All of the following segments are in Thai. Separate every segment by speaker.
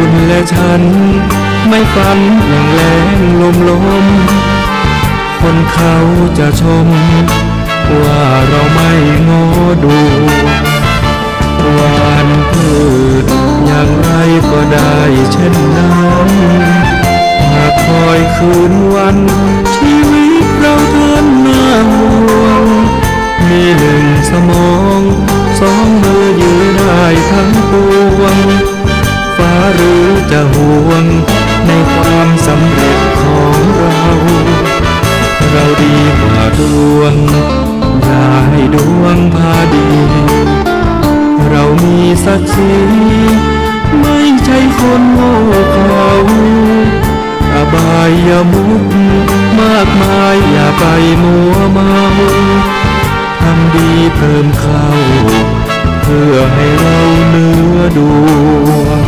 Speaker 1: คุณและฉันไม่ฝันอย่างแรงลมคนเขาจะชมว่าเราไม่งอดูหวานพืชอย่างไรก็ได้เช่นนั้นหากคอยคืนวันชีวิตเราเทินหน้าห่วงมีหนึ่งสมองสองมือยืนได้ทั้งปวงฟ้าหรือจะห่วงในความสำเร็จของเราดีกว่าดวงอย่าให้ดวงพาดีเรามีศักดิ์ศรีไม่ใช่คนโง่เขลาอบายมุขมากมายอย่าไปมัวเมาทำดีเพิ่มเข้าเพื่อให้เราเหนือดวง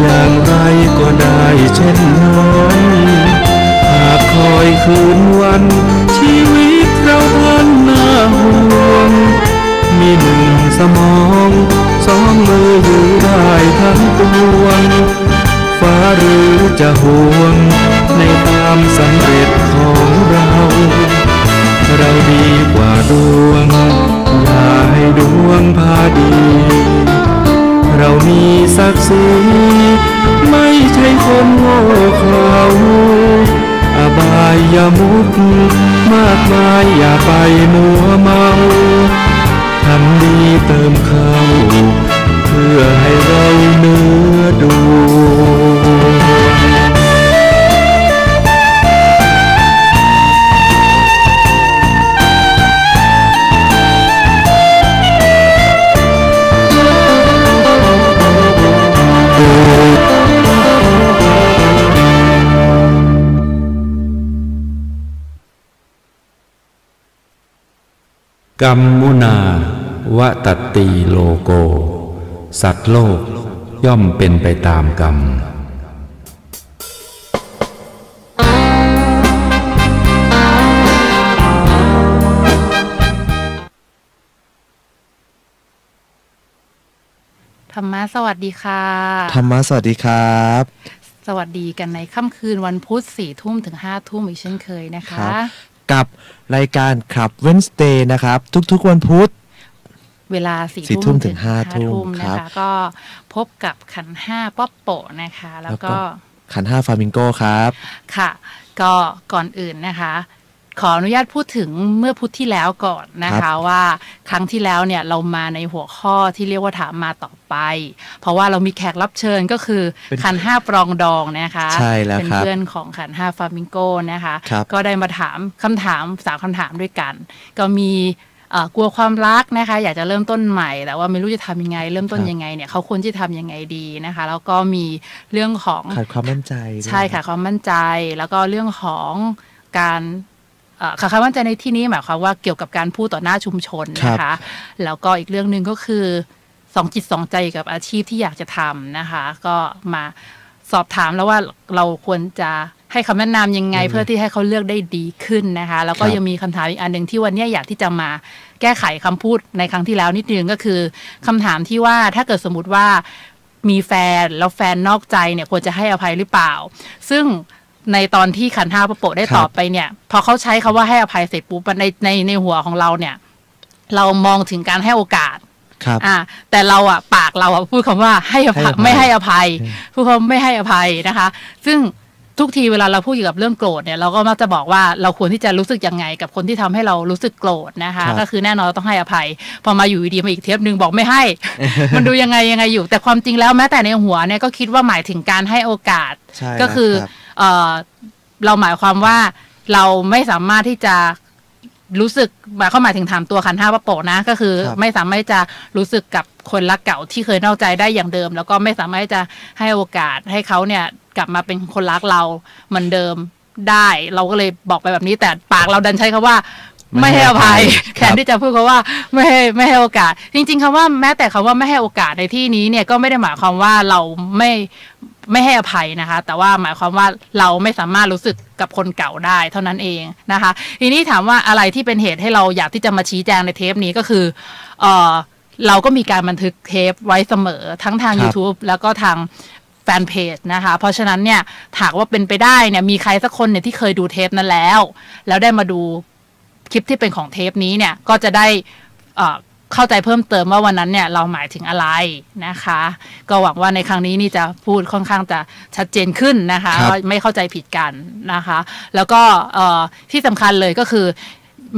Speaker 1: อย่างไรก็ได้เช่นนั้นหากคอยคืนวันชีวิตเราพันหน้าห่วงมีหนึ่งสมองสองมือยืนได้ทั้งปวงฟ้าหรือจะห่วงในความสำเร็จของเราดีกว่าดวงอย่าให้ดวงพาดีเรามีศักดิ์ศรีไม่ใช่คนโง่เขลาอบายมุขมากมายอย่าไปมัวเมาทำดีเติมเข้าเพื่อให้เราเหนือดวงกัมมุนาวตัตติโลโกสัตว์โลกย่อมเป็นไปตามกรรม
Speaker 2: ธรรมะสวัสดีค่ะ
Speaker 3: ธรรมะสวัสดีครับ
Speaker 2: สวัสดีกันในค่ำคืนวันพุธ4 ทุ่มถึง5 ทุ่มอีกเช่นเคยนะคะ
Speaker 3: กับรายการขับ Wednesday นะครับทุกๆวันพุธ
Speaker 2: เวลา4 ทุ่มถึง5 ทุ่มนะคะก็พบกับขัน5ป๊อปโปะนะคะแล้วก็
Speaker 3: ขัน5ฟลามิงโกครับ
Speaker 2: ค่ะก็ก่อนอื่นนะคะขออนุญาตพูดถึงเมื่อพุธที่แล้วก่อนนะคะว่าครั้งที่แล้วเนี่ยเรามาในหัวข้อที่เรียกว่าถามมาต่อไปเพราะว่าเรามีแขกรับเชิญก็คือขัน5ปรองดองนะคะ
Speaker 3: ใช่แล้ว
Speaker 2: เป็นเพื่อนของขัน5ฟลามิงโกนะคะก็ได้มาถามคำถาม3 คำถามด้วยกันก็มีกลัวความรักนะคะอยากจะเริ่มต้นใหม่แต่ว่าไม่รู้จะทำยังไงเริ่มต้นยังไงเนี่ยเขาควรจะทำยังไงดีนะคะแล้วก็มีเรื่องของ
Speaker 3: ขาดความมั่นใจ
Speaker 2: ใช่ค่ะความมั่นใจแล้วก็เรื่องของการขาดความมั่นใจในที่นี้หมายความว่าเกี่ยวกับการพูดต่อหน้าชุมชนนะคะแล้วก็อีกเรื่องนึงก็คือสองจิตสองใจกับอาชีพที่อยากจะทำนะคะก็มาสอบถามแล้วว่าเราควรจะให้คำแนะนำยังไงเพื่อที่ให้เขาเลือกได้ดีขึ้นนะคะแล้วก็ยังมีคำถามอีกอันหนึ่งที่วันนี้อยากที่จะมาแก้ไขคำพูดในครั้งที่แล้วนิดนึงก็คือคำถามที่ว่าถ้าเกิดสมมติว่ามีแฟนแล้วแฟนนอกใจเนี่ยควรจะให้อภัยหรือเปล่าซึ่งในตอนที่ขัน5โปะได้ตอบไปเนี่ยพอเขาใช้คำว่าให้อภัยเสร็จปุ๊บในหัวของเราเนี่ยเรามองถึงการให้โอกาสแต่เราปากเราพูดคำว่าให้อภัยไม่ให้อภัยพูดคำไม่ให้อภัยนะคะซึ่งทุกทีเวลาเราพูดเกี่ยวกับเรื่องโกรธเนี่ยเราก็มักจะบอกว่าเราควรที่จะรู้สึกยังไงกับคนที่ทำให้เรารู้สึกโกรธนะคะก็คือแน่นอนเราต้องให้อภัยพอมาอยู่ดีมาอีกเทปนึงบอกไม่ให้ มันดูยังไงอยู่แต่ความจริงแล้วแม้แต่ในหัวเนี่ยก็คิดว่าหมายถึงการให้โอกาสก็คือเราหมายความว่าเราไม่สามารถที่จะรู้สึกหมายถึงถามตัวขัน5โปะนะก็คือไม่สามารถจะรู้สึกกับคนรักเก่าที่เคยนอกใจได้อย่างเดิมแล้วก็ไม่สามารถจะให้โอกาสให้เขาเนี่ยกลับมาเป็นคนรักเราเหมือนเดิมได้เราก็เลยบอกไปแบบนี้แต่ปากเราดันใช้คำว่าไม่ให้อภัยแทนที่จะพูดคำว่าไม่ให้โอกาสจริงๆคำว่าแม้แต่คำว่าไม่ให้โอกาสในที่นี้เนี่ยก็ไม่ได้หมายความว่าเราไม่ ไม่ให้อภัยนะคะแต่ว่าหมายความว่าเราไม่สามารถรู้สึกกับคนเก่าได้เท่านั้นเองนะคะทีนี้ถามว่าอะไรที่เป็นเหตุให้เราอยากที่จะมาชี้แจงในเทปนี้ก็คือเราก็มีการบันทึกเทปไว้เสมอทั้งทาง YouTube แล้วก็ทางแฟนเพจนะคะเพราะฉะนั้นเนี่ยถามว่าเป็นไปได้เนี่ยมีใครสักคนเนี่ยที่เคยดูเทปนั้นแล้วได้มาดูคลิปที่เป็นของเทปนี้เนี่ยก็จะได้เข้าใจเพิ่มเติมว่าวันนั้นเนี่ยเราหมายถึงอะไรนะคะก็หวังว่าในครั้งนี้นี่จะพูดค่อนข้างจะชัดเจนขึ้นนะคะไม่เข้าใจผิดกันนะคะแล้วก็ที่สำคัญเลยก็คือ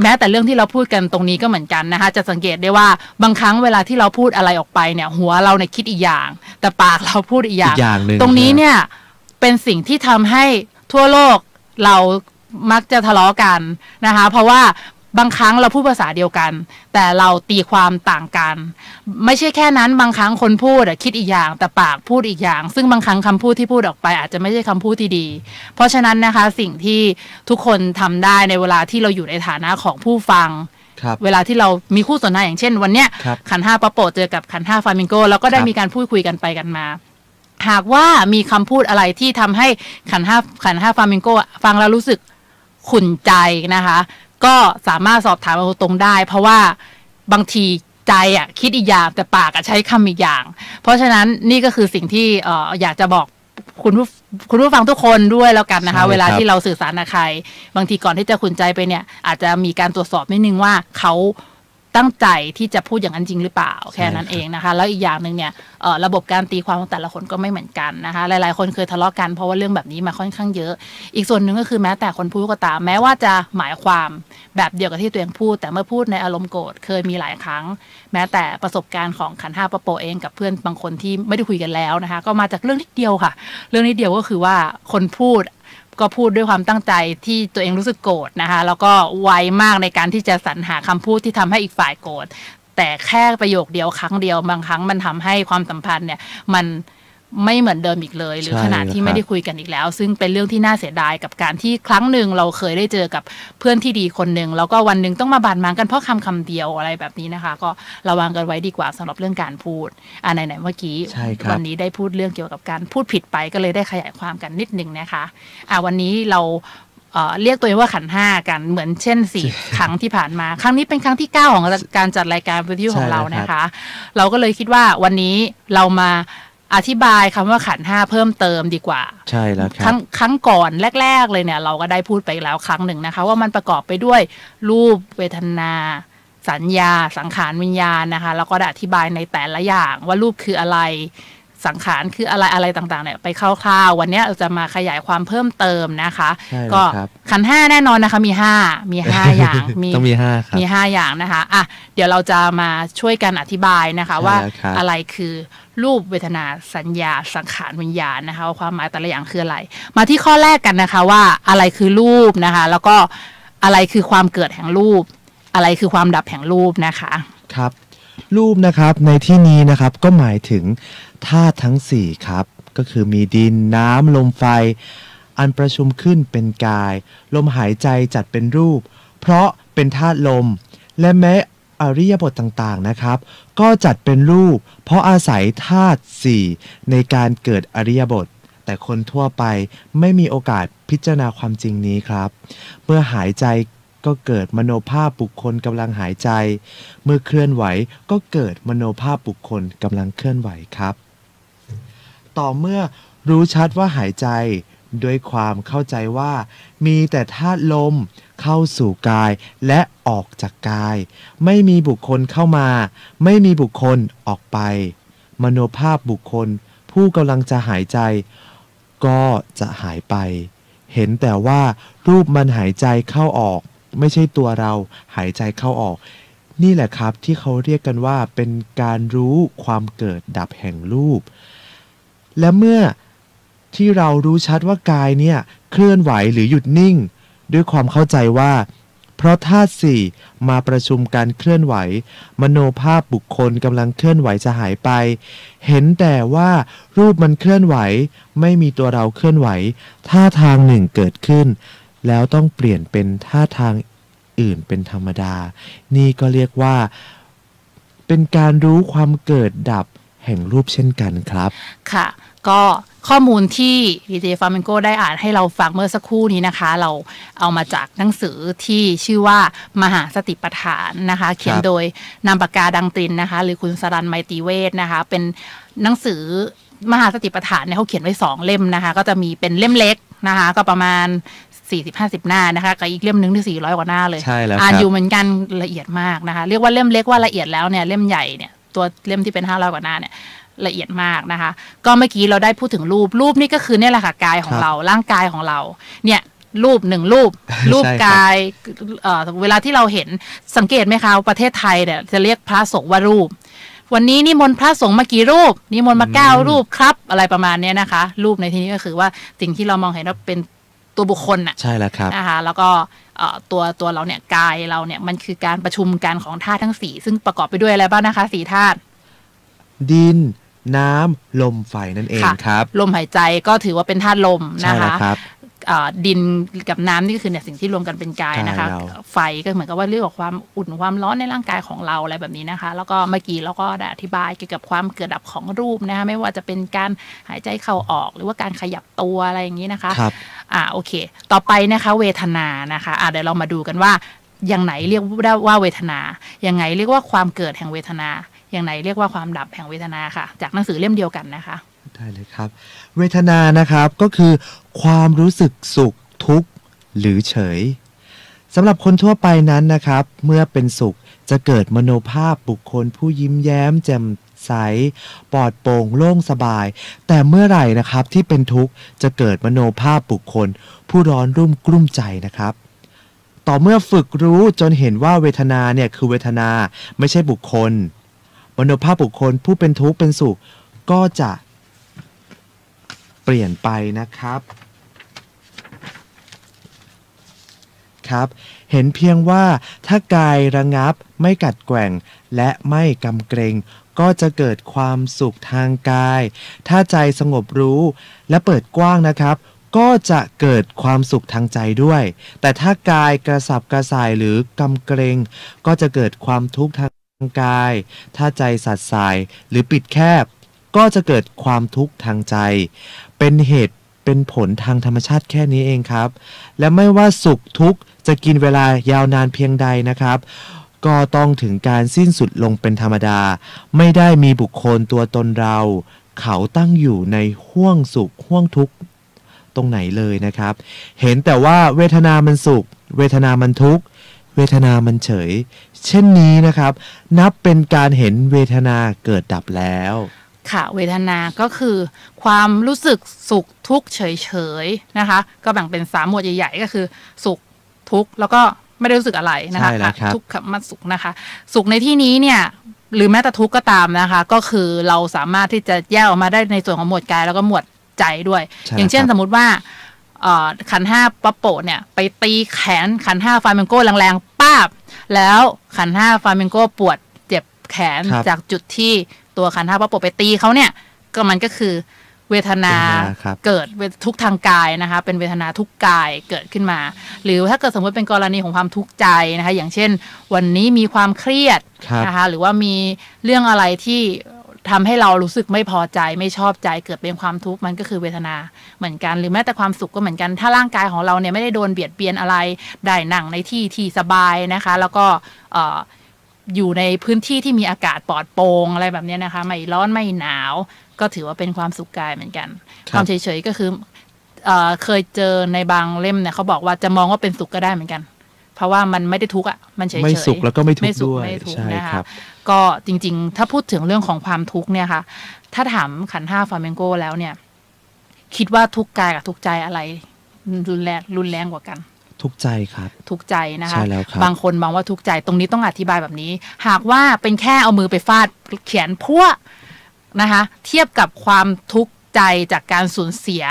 Speaker 2: แม้แต่เรื่องที่เราพูดกันตรงนี้ก็เหมือนกันนะคะจะสังเกตได้ว่าบางครั้งเวลาที่เราพูดอะไรออกไปเนี่ยหัวเราเนี่ยคิดอีกอย่างแต่ปากเราพูดอีกอย่างตรงนี้เนี่ยเป็นสิ่งที่ทำให้ทั่วโลกเรามักจะทะเลาะกันนะคะเพราะว่าบางครั้งเราพูดภาษาเดียวกันแต่เราตีความต่างกันไม่ใช่แค่นั้นบางครั้งคนพูดคิดอีกอย่างแต่ปากพูดอีกอย่างซึ่งบางครั้งคำพูดที่พูดออกไปอาจจะไม่ใช่คำพูดที่ดีเพราะฉะนั้นนะคะสิ่งที่ทุกคนทำได้ในเวลาที่เราอยู่ในฐานะของผู้ฟังเวลาที่เรามีคู่สนทนาอย่างเช่นวันเนี้ยขันห้าปะโปเจอกับขันห้าฟลามิงโกแล้วก็ได้มีการพูดคุยกันไปกันมาหากว่ามีคำพูดอะไรที่ทำให้ขันห้าฟลามิงโกฟังแล้วรู้สึกขุ่นใจนะคะก็สามารถสอบถามเราตรงได้เพราะว่าบางทีใจคิดอีกอย่างแต่ปากใช้คำอีกอย่างเพราะฉะนั้นนี่ก็คือสิ่งที่อยากจะบอกคุณผู้ฟังทุกคนด้วยแล้วกันนะคะเวลาที่เราสื่อสารกับใครบางทีก่อนที่จะขุ่นใจไปเนี่ยอาจจะมีการตรวจสอบนิดนึงว่าเขาตั้งใจที่จะพูดอย่างนั้นจริงหรือเปล่าแค่นั้นเองนะคะแล้วอีกอย่างนึงเนี่ยระบบการตีความของแต่ละคนก็ไม่เหมือนกันนะคะหลายๆคนเคยทะเลาะกันเพราะว่าเรื่องแบบนี้มาค่อนข้างเยอะอีกส่วนหนึ่งก็คือแม้แต่คนพูดก็ตามแม้ว่าจะหมายความแบบเดียวกับที่ตัวเองพูดแต่เมื่อพูดในอารมณ์โกรธเคยมีหลายครั้งแม้แต่ประสบการณ์ของขันห้าปะโปเองกับเพื่อนบางคนที่ไม่ได้คุยกันแล้วนะคะก็มาจากเรื่องนิดเดียวค่ะเรื่องนิดเดียวก็คือว่าคนพูดก็พูดด้วยความตั้งใจที่ตัวเองรู้สึกโกรธนะคะแล้วก็ไวมากในการที่จะสรรหาคำพูดที่ทำให้อีกฝ่ายโกรธแต่แค่ประโยคเดียวครั้งเดียวบางครั้งมันทำให้ความสัมพันธ์เนี่ยมันไม่เหมือนเดิมอีกเลยหรือขนาดที่ไม่ได้คุยกันอีกแล้วซึ่งเป็นเรื่องที่น่าเสียดายกับการที่ครั้งหนึ่งเราเคยได้เจอกับเพื่อนที่ดีคนหนึ่งแล้วก็วันหนึ่งต้องมาบาดหมางกันเพราะคำเดียวอะไรแบบนี้นะคะก็ระวังกันไว้ดีกว่าสำหรับเรื่องการพูดไหนเมื่อกี้วันนี้ได้พูดเรื่องเกี่ยวกับการพูดผิดไปก็เลยได้ขยายความกันนิดนึงนะคะวันนี้เราเรียกตัวเองว่าขันห้ากันเหมือนเช่น4 ครั้งที่ผ่านมาครั้งนี้เป็นครั้งที่9ของการจัดรายการวิทยุของเรานะคะเราก็เลยคิดว่าวันนี้เรามาอธิบายคำว่าขันห้าเพิ่มเติมดีกว่า
Speaker 3: ใช่แล้วครับ
Speaker 2: ครั้งก่อนแรกๆเลยเนี่ยเราก็ได้พูดไปแล้วครั้งหนึ่งนะคะว่ามันประกอบไปด้วยรูปเวทนาสัญญาสังขารวิญญาณนะคะแล้วก็ได้อธิบายในแต่ละอย่างว่ารูปคืออะไรสังขารคืออะไรต่างๆเนี่ยไปคร่าวๆวันนี้เราจะมาขยายความเพิ่มเติมนะคะก็ขันห้าแน่นอนนะคะมี5อย่าง
Speaker 3: ต้องมี5ครับ
Speaker 2: มี5อย่างนะคะเดี๋ยวเราจะมาช่วยกันอธิบายนะคะว่าอะไรคือรูปเวทนาสัญญาสังขารวิญญาณนะคะว่าความหมายแต่ละอย่างคืออะไรมาที่ข้อแรกกันนะคะว่าอะไรคือรูปนะคะแล้วก็อะไรคือความเกิดแห่งรูปอะไรคือความดับแห่งรูปนะคะ
Speaker 3: ครับรูปนะครับในที่นี้นะครับก็หมายถึงธาตุทั้ง4ครับก็คือมีดินน้ำลมไฟอันประชุมขึ้นเป็นกายลมหายใจจัดเป็นรูปเพราะเป็นธาตุลมและแม้อริยบทต่างๆนะครับก็จัดเป็นรูปเพราะอาศัยธาตุ4ในการเกิดอริยบทแต่คนทั่วไปไม่มีโอกาสพิจารณาความจริงนี้ครับเมื่อหายใจก็เกิดมโนภาพบุคคลกำลังหายใจเมื่อเคลื่อนไหวก็เกิดมโนภาพบุคคลกำลังเคลื่อนไหวครับต่อเมื่อรู้ชัดว่าหายใจด้วยความเข้าใจว่ามีแต่ธาตุลมเข้าสู่กายและออกจากกายไม่มีบุคคลเข้ามาไม่มีบุคคลออกไปมโนภาพบุคคลผู้กำลังจะหายใจก็จะหายไปเห็นแต่ว่ารูปมันหายใจเข้าออกไม่ใช่ตัวเราหายใจเข้าออกนี่แหละครับที่เขาเรียกกันว่าเป็นการรู้ความเกิดดับแห่งรูปและเมื่อที่เรารู้ชัดว่ากายเนี่ยเคลื่อนไหวหรือหยุดนิ่งด้วยความเข้าใจว่าเพราะธาตุ4มาประชุมการเคลื่อนไหวมโนภาพบุคคลกำลังเคลื่อนไหวจะหายไปเห็นแต่ว่ารูปมันเคลื่อนไหวไม่มีตัวเราเคลื่อนไหวท่าทางหนึ่งเกิดขึ้นแล้วต้องเปลี่ยนเป็นท่าทางอื่นเป็นธรรมดานี่ก็เรียกว่าเป็นการรู้ความเกิดดับ แห่งรูปเช่นกันครับ
Speaker 2: ค่ะก็ข้อมูลที่ดีเจฟลาเมนโกได้อ่านให้เราฟังเมื่อสักครู่นี้นะคะเราเอามาจากหนังสือที่ชื่อว่ามหาสติปัฏฐานนะคะเขียนโดยนามปากกาดังตรินนะคะหรือคุณสรัญไมตรีเวชนะคะเป็นหนังสือมหาสติปัฏฐานเนี่ยเขาเขียนไว้2 เล่มนะคะก็จะมีเป็นเล่มเล็กนะคะก็ประมาณ40-50 หน้านะคะกับอีกเล่มนึงที่400 กว่าหน้าเลยอ่านอยู่เหมือนกันละเอียดมากนะคะเรียกว่าเล่มเล็กว่าละเอียดแล้วเนี่ยเล่มใหญ่เนี่ยตัวเล่มที่เป็น500 กว่าหน้าเนี่ยละเอียดมากนะคะก็เมื่อกี้เราได้พูดถึงรูปนี่ก็คือเนี่ยแหละค่ะกายของเราร่างกายของเราเนี่ยรูปกายเวลาที่เราเห็นสังเกตไหมคะประเทศไทยเนี่ยจะเรียกพระสงฆ์ว่ารูปวันนี้นิมนต์พระสงฆ์มากี่รูปนิมนต์มา9 รูปครับอะไรประมาณนี้นะคะรูปในที่นี้ก็คือว่าสิ่งที่เรามองเห็นว่าเป็นตัวบุคคลน่ะ
Speaker 3: ใช่แล้วครับ
Speaker 2: นะคะแล้วก็ตัวเราเนี่ยกายเราเนี่ยมันคือการประชุมกันของธาตุทั้ง4ซึ่งประกอบไปด้วยอะไรบ้างนะคะ4 ธาตุ
Speaker 3: ดินน้ำลมไฟนั่นเองครับ
Speaker 2: ลมหายใจก็ถือว่าเป็นธาตุลมนะคะดินกับน้ำนี่ก็คือเนี่ยสิ่งที่รวมกันเป็นกายนะคะไฟก็เหมือนกับว่าเรื่องของความอุ่นความร้อนในร่างกายของเราอะไรแบบนี้นะคะแล้วก็เมื่อกี้เราก็ได้อธิบายเกี่ยวกับความเกิดดับของรูปนะคะไม่ว่าจะเป็นการหายใจเข้าออกหรือว่าการขยับตัวอะไรอย่างนี้นะคะโอเคต่อไปนะคะเวทนานะคะเดี๋ยวเรามาดูกันว่าอย่างไหนเรียกว่าเวทนาอย่างไงเรียกว่าความเกิดแห่งเวทนาอย่างไหนเรียกว่าความดับแห่งเวทนาค่ะจากหนังสือเล่มเดียวกันนะคะ
Speaker 3: ได้เลยครับเวทนานะครับก็คือความรู้สึกสุขทุกข์หรือเฉยสำหรับคนทั่วไปนั้นนะครับเมื่อเป็นสุขจะเกิดมโนภาพบุคคลผู้ยิ้มแย้มแจ่มใสปลอดโปร่งโล่งสบายแต่เมื่อไหร่นะครับที่เป็นทุกข์จะเกิดมโนภาพบุคคลผู้ร้อนรุ่มกลุ้มใจนะครับต่อเมื่อฝึกรู้จนเห็นว่าเวทนาเนี่ยคือเวทนาไม่ใช่บุคคลมโนภาพบุคคลผู้เป็นทุกข์เป็นสุขก็จะเปลี่ยนไปนะครับเห็นเพียงว่าถ้ากายระงับไม่กัดแกว่งและไม่กำเกรงก็จะเกิดความสุขทางกายถ้าใจสงบรู้และเปิดกว้างนะครับก็จะเกิดความสุขทางใจด้วยแต่ถ้ากายกระสับกระส่ายหรือกำเกรงก็จะเกิดความทุกข์ทางกายถ้าใจสัดสายหรือปิดแคบก็จะเกิดความทุกข์ทางใจเป็นเหตุเป็นผลทางธรรมชาติแค่นี้เองครับและไม่ว่าสุขทุกข์จะกินเวลายาวนานเพียงใดนะครับก็ต้องถึงการสิ้นสุดลงเป็นธรรมดาไม่ได้มีบุคคลตัวตนเราเขาตั้งอยู่ในห้วงสุขห้วงทุกข์ตรงไหนเลยนะครับเห็นแต่ว่าเวทนามันสุขเวทนามันทุกข์เวทนามันเฉยเช่นนี้นะครับนับเป็นการเห็นเวทนาเกิดดับแล้ว
Speaker 2: ค่ะเวทนาก็คือความรู้สึกสุขทุกข์เฉยๆนะคะก็แบ่งเป็น3 หมวดใหญ่ๆก็คือสุขทุกข์แล้วก็ไม่ได้รู้สึกอะไรนะคะทุกข์กับสุขนะคะสุขในที่นี้เนี่ยหรือแม้แต่ทุกข์ก็ตามนะคะก็คือเราสามารถที่จะแยกออกมาได้ในส่วนของหมวดกายแล้วก็หมวดใจด้วยอย่างเช่นสมมุติว่าขัน 5ปั๊บโปะเนี่ยไปตีแขนขัน 5ฟลาเมนโก้แรงๆป้าบแล้วขัน 5ฟลาเมนโก้ปวดเจ็บแขนจากจุดที่ตัวขัน 5ปั๊บโปะไปตีเขาเนี่ยก็มันก็คือเวทนาเกิดทุกทางกายนะคะเป็นเวทนาทุกกายเกิดขึ้นมาหรือถ้าเกิดสมมติเป็นกรณีของความทุกข์ใจนะคะอย่างเช่นวันนี้มีความเครียดนะคะหรือว่ามีเรื่องอะไรที่ทำให้เรารู้สึกไม่พอใจไม่ชอบใจเกิดเป็นความทุกข์มันก็คือเวทนาเหมือนกันหรือแม้แต่ความสุขก็เหมือนกันถ้าร่างกายของเราเนี่ยไม่ได้โดนเบียดเบียนอะไรได้นั่งในที่สบายนะคะแล้วก็อยู่ในพื้นที่ที่มีอากาศปลอดโปร่งอะไรแบบนี้นะคะไม่ร้อนไม่หนาวก็ถือว่าเป็นความสุขกายเหมือนกันความเฉยๆก็คือเคยเจอในบางเล่มเนี่ยเขาบอกว่าจะมองว่าเป็นสุขก็ได้เหมือนกันเพราะว่ามันไม่ได้ทุกข์อ่ะมันเฉยๆ
Speaker 3: ไม่สุขแล้วก็ไม่ทุกข์ด้วยใช่ครับ
Speaker 2: ก็จริงๆถ้าพูดถึงเรื่องของความทุกข์เนี่ยค่ะถ้าถามขัน 5ฟลาเมนโกแล้วเนี่ยคิดว่าทุกข์กายกับทุกข์ใจอะไรรุนแรงกว่ากัน
Speaker 3: ทุกข์ใจครับ
Speaker 2: ทุกข์ใจนะคะบางคนมองว่าทุกข์ใจตรงนี้ต้องอธิบายแบบนี้หากว่าเป็นแค่เอามือไปฟาดเขียนพั่วนะคะเทียบกับความทุกข์ใจจากการสูญเสีย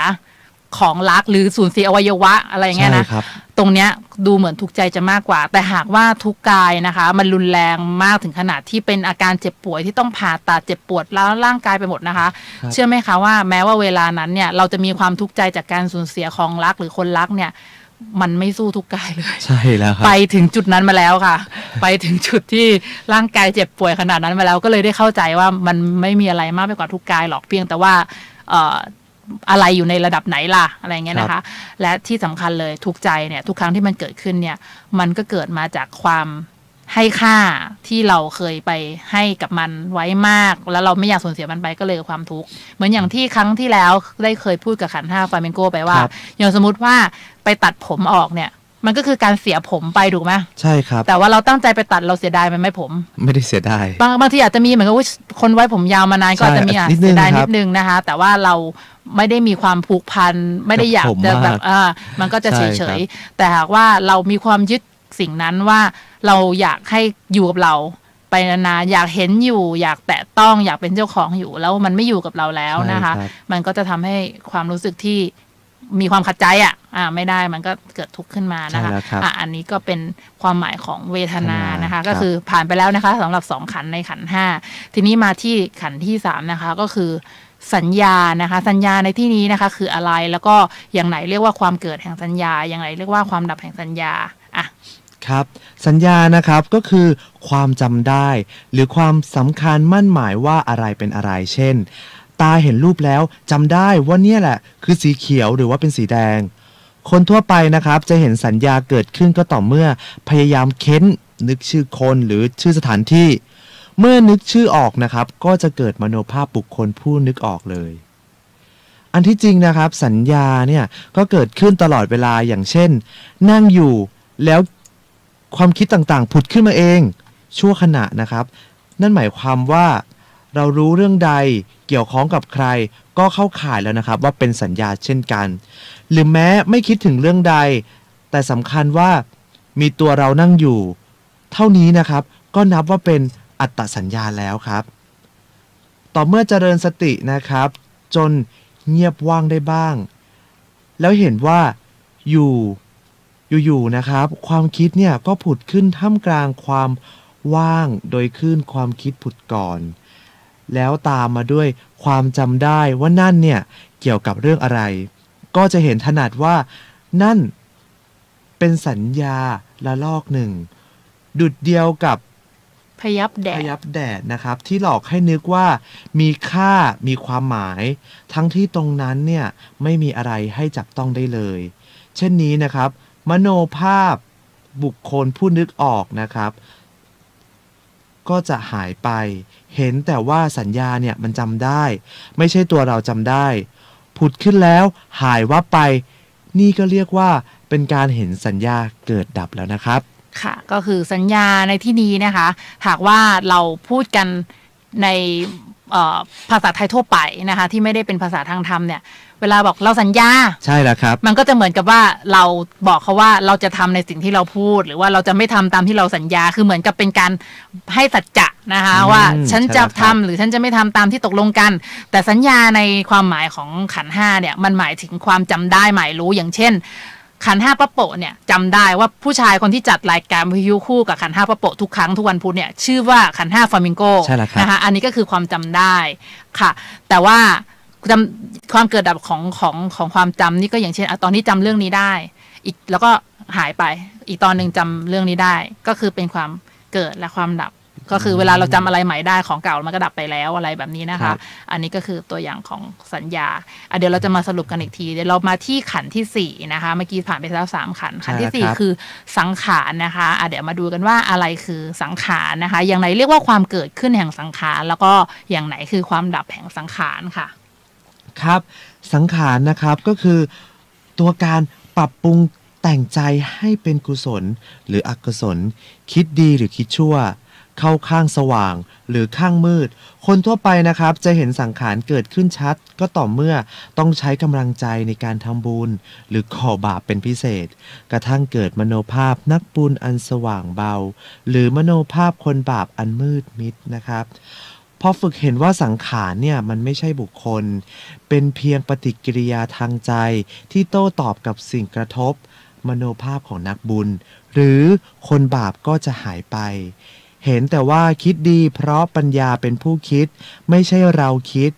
Speaker 2: ของรักหรือสูญเสียอวัยวะอะไรเงี้ยนะตรงเนี้ยดูเหมือนทุกข์ใจจะมากกว่าแต่หากว่าทุกข์กายนะคะมันรุนแรงมากถึงขนาดที่เป็นอาการเจ็บป่วยที่ต้องผ่าตัดเจ็บปวดแล้วร่างกายไปหมดนะคะเชื่อไหมคะว่าแม้ว่าเวลานั้นเนี่ยเราจะมีความทุกข์ใจจากการสูญเสียของรักหรือคนรักเนี่ย มันไม่สู้ทุกกายเลย
Speaker 3: ใช่แล้วครับ
Speaker 2: ไปถึงจุดนั้นมาแล้วค่ะ ไปถึงจุดที่ร่างกายเจ็บป่วยขนาดนั้นมาแล้วก็เลยได้เข้าใจว่ามันไม่มีอะไรมากไปกว่าทุกกายหรอกเพียงแต่ว่าอะไรอยู่ในระดับไหนล่ะอะไรเงี้ยนะคะและที่สำคัญเลยทุกใจเนี่ยทุกครั้งที่มันเกิดขึ้นเนี่ยมันก็เกิดมาจากความให้ค่าที่เราเคยไปให้กับมันไว้มากแล้วเราไม่อยากสูญเสียมันไปก็เลยความทุกข์เหมือนอย่างที่ครั้งที่แล้วได้เคยพูดกับขันธ์5ฟลาเมนโกไปว่าอย่างสมมติว่าไปตัดผมออกเนี่ยมันก็คือการเสียผมไปถูกไหม
Speaker 3: ใช่ครับ
Speaker 2: แต่ว่าเราตั้งใจไปตัดเราเสียดายมันไหมผม
Speaker 3: ไม่ได้เสียดาย
Speaker 2: บางทีอาจจะมีเหมือนกับว่าคนไว้ผมยาวมานานก็อาจจะมีเสียดายนิดนึงนะคะแต่ว่าเราไม่ได้มีความผูกพันไม่ได้อยากจะแบบมันก็จะเฉยๆแต่หากว่าเรามีความยึดสิ่งนั้นว่าเราอยากให้อยู่กับเราไปนานๆอยากเห็นอยู่อยากแตะต้องอยากเป็นเจ้าของอยู่แล้วมันไม่อยู่กับเราแล้วนะคะมันก็จะทำให้ความรู้สึกที่มีความขัดใจไม่ได้มันก็เกิดทุกข์ขึ้นมานะคะอันนี้ก็เป็นความหมายของเวทนานะคะก็คือผ่านไปแล้วนะคะสำหรับ2ขันธ์ในขันธ์5ทีนี้มาที่ขันธ์ที่3นะคะก็คือสัญญานะคะสัญญาในที่นี้นะคะคืออะไรแล้วก็อย่างไหนเรียกว่าความเกิดแห่งสัญญาอย่างไหนเรียกว่าความดับแห่งสัญญา
Speaker 3: ครับสัญญานะครับก็คือความจำได้หรือความสำคัญมั่นหมายว่าอะไรเป็นอะไรเช่นตาเห็นรูปแล้วจำได้ว่าเนี่ยแหละคือสีเขียวหรือว่าเป็นสีแดงคนทั่วไปนะครับจะเห็นสัญญาเกิดขึ้นก็ต่อเมื่อพยายามเค้นนึกชื่อคนหรือชื่อสถานที่เมื่อนึกชื่อออกนะครับก็จะเกิดมโนภาพบุคคลผู้นึกออกเลยอันที่จริงนะครับสัญญาเนี่ยก็เกิดขึ้นตลอดเวลาอย่างเช่นนั่งอยู่แล้วความคิดต่างๆผุดขึ้นมาเองชั่วขณะนะครับนั่นหมายความว่าเรารู้เรื่องใดเกี่ยวข้องกับใครก็เข้าข่ายแล้วนะครับว่าเป็นสัญญาเช่นกันหรือแม้ไม่คิดถึงเรื่องใดแต่สำคัญว่ามีตัวเรานั่งอยู่เท่านี้นะครับก็นับว่าเป็นอัตตสัญญาแล้วครับต่อเมื่อเจริญสตินะครับจนเงียบว่างได้บ้างแล้วเห็นว่าอยู่นะครับความคิดเนี่ยก็ผุดขึ้นท่ามกลางความว่างโดยคลื่นความคิดผุดก่อนแล้วตามมาด้วยความจำได้ว่านั่นเนี่ยเกี่ยวกับเรื่องอะไรก็จะเห็นถนัดว่านั่นเป็นสัญญาละลอกหนึ่งดุจเดียวกับ
Speaker 2: พยับแด
Speaker 3: ดนะครับที่หลอกให้นึกว่ามีค่ามีความหมายทั้งที่ตรงนั้นเนี่ยไม่มีอะไรให้จับต้องได้เลยเช่นนี้นะครับมโนภาพบุคคลผู้นึกออกนะครับก็จะหายไปเห็นแต่ว่าสัญญาเนี่ยมันจำได้ไม่ใช่ตัวเราจำได้ผุดขึ้นแล้วหายวับไปนี่ก็เรียกว่าเป็นการเห็นสัญญาเกิดดับแล้วนะครับ
Speaker 2: ค่ะก็คือสัญญาในที่นี้นะคะหากว่าเราพูดกันในภาษาไทยทั่วไปนะคะที่ไม่ได้เป็นภาษาทางธรรมเนี่ยเวลาบอกเราสัญญา
Speaker 3: ใช่แล้วครับ
Speaker 2: มันก็จะเหมือนกับว่าเราบอกเขาว่าเราจะทำในสิ่งที่เราพูดหรือว่าเราจะไม่ทำตามที่เราสัญญาคือเหมือนกับเป็นการให้สัจจะนะคะว่าฉันจะทำหรือฉันจะไม่ทำตามที่ตกลงกันแต่สัญญาในความหมายของขันธ์5เนี่ยมันหมายถึงความจำได้หมายรู้อย่างเช่นขันธ์5ป้าโปะเนี่ยจำได้ว่าผู้ชายคนที่จัดรายการวิทยุคู่กับขันธ์5ป้าโปะทุกครั้งทุกวันพุธเนี่ยชื่อว่าขันธ์5ฟลามิงโกนะคะอันนี้ก็คือความจำได้ค่ะแต่ว่าความเกิดดับของความจำนี่ก็อย่างเช่นตอนนี้จำเรื่องนี้ได้อีกแล้วก็หายไปอีกตอนหนึ่งจำเรื่องนี้ได้ก็คือเป็นความเกิดและความดับก็คือเวลาเราจำอะไรใหม่ได้ของเก่ามันก็ดับไปแล้วอะไรแบบนี้นะคะอันนี้ก็คือตัวอย่างของสัญญาเดี๋ยวเราจะมาสรุปกันอีกทีเดี๋ยวเรามาที่ขันธ์ที่4นะคะเมื่อกี้ผ่านไปแล้ว3ขันธ์ที่4คือสังขารนะคะเดี๋ยวมาดูกันว่าอะไรคือสังขารนะคะอย่างไหนเรียกว่าความเกิดขึ้นแห่งสังขารแล้วก็อย่างไหนคือความดับแห่งสังขารค่ะ
Speaker 3: ครับสังขารนะครับก็คือตัวการปรับปรุงแต่งใจให้เป็นกุศลหรืออกุศลคิดดีหรือคิดชั่วเข้าข้างสว่างหรือข้างมืดคนทั่วไปนะครับจะเห็นสังขารเกิดขึ้นชัดก็ต่อเมื่อต้องใช้กำลังใจในการทำบุญหรือก่อบาปเป็นพิเศษกระทั่งเกิดมโนภาพนักบุญอันสว่างเบาหรือมโนภาพคนบาปอันมืดมิดนะครับพอฝึกเห็นว่าสังขารเนี่ยมันไม่ใช่บุคคลเป็นเพียงปฏิกิริยาทางใจที่โต้ตอบกับสิ่งกระทบมโนภาพของนักบุญหรือคนบาปก็จะหายไปเห็นแต่ว่าคิดดีเพราะปัญญาเป็นผู้คิดไม่ใช่เราคิด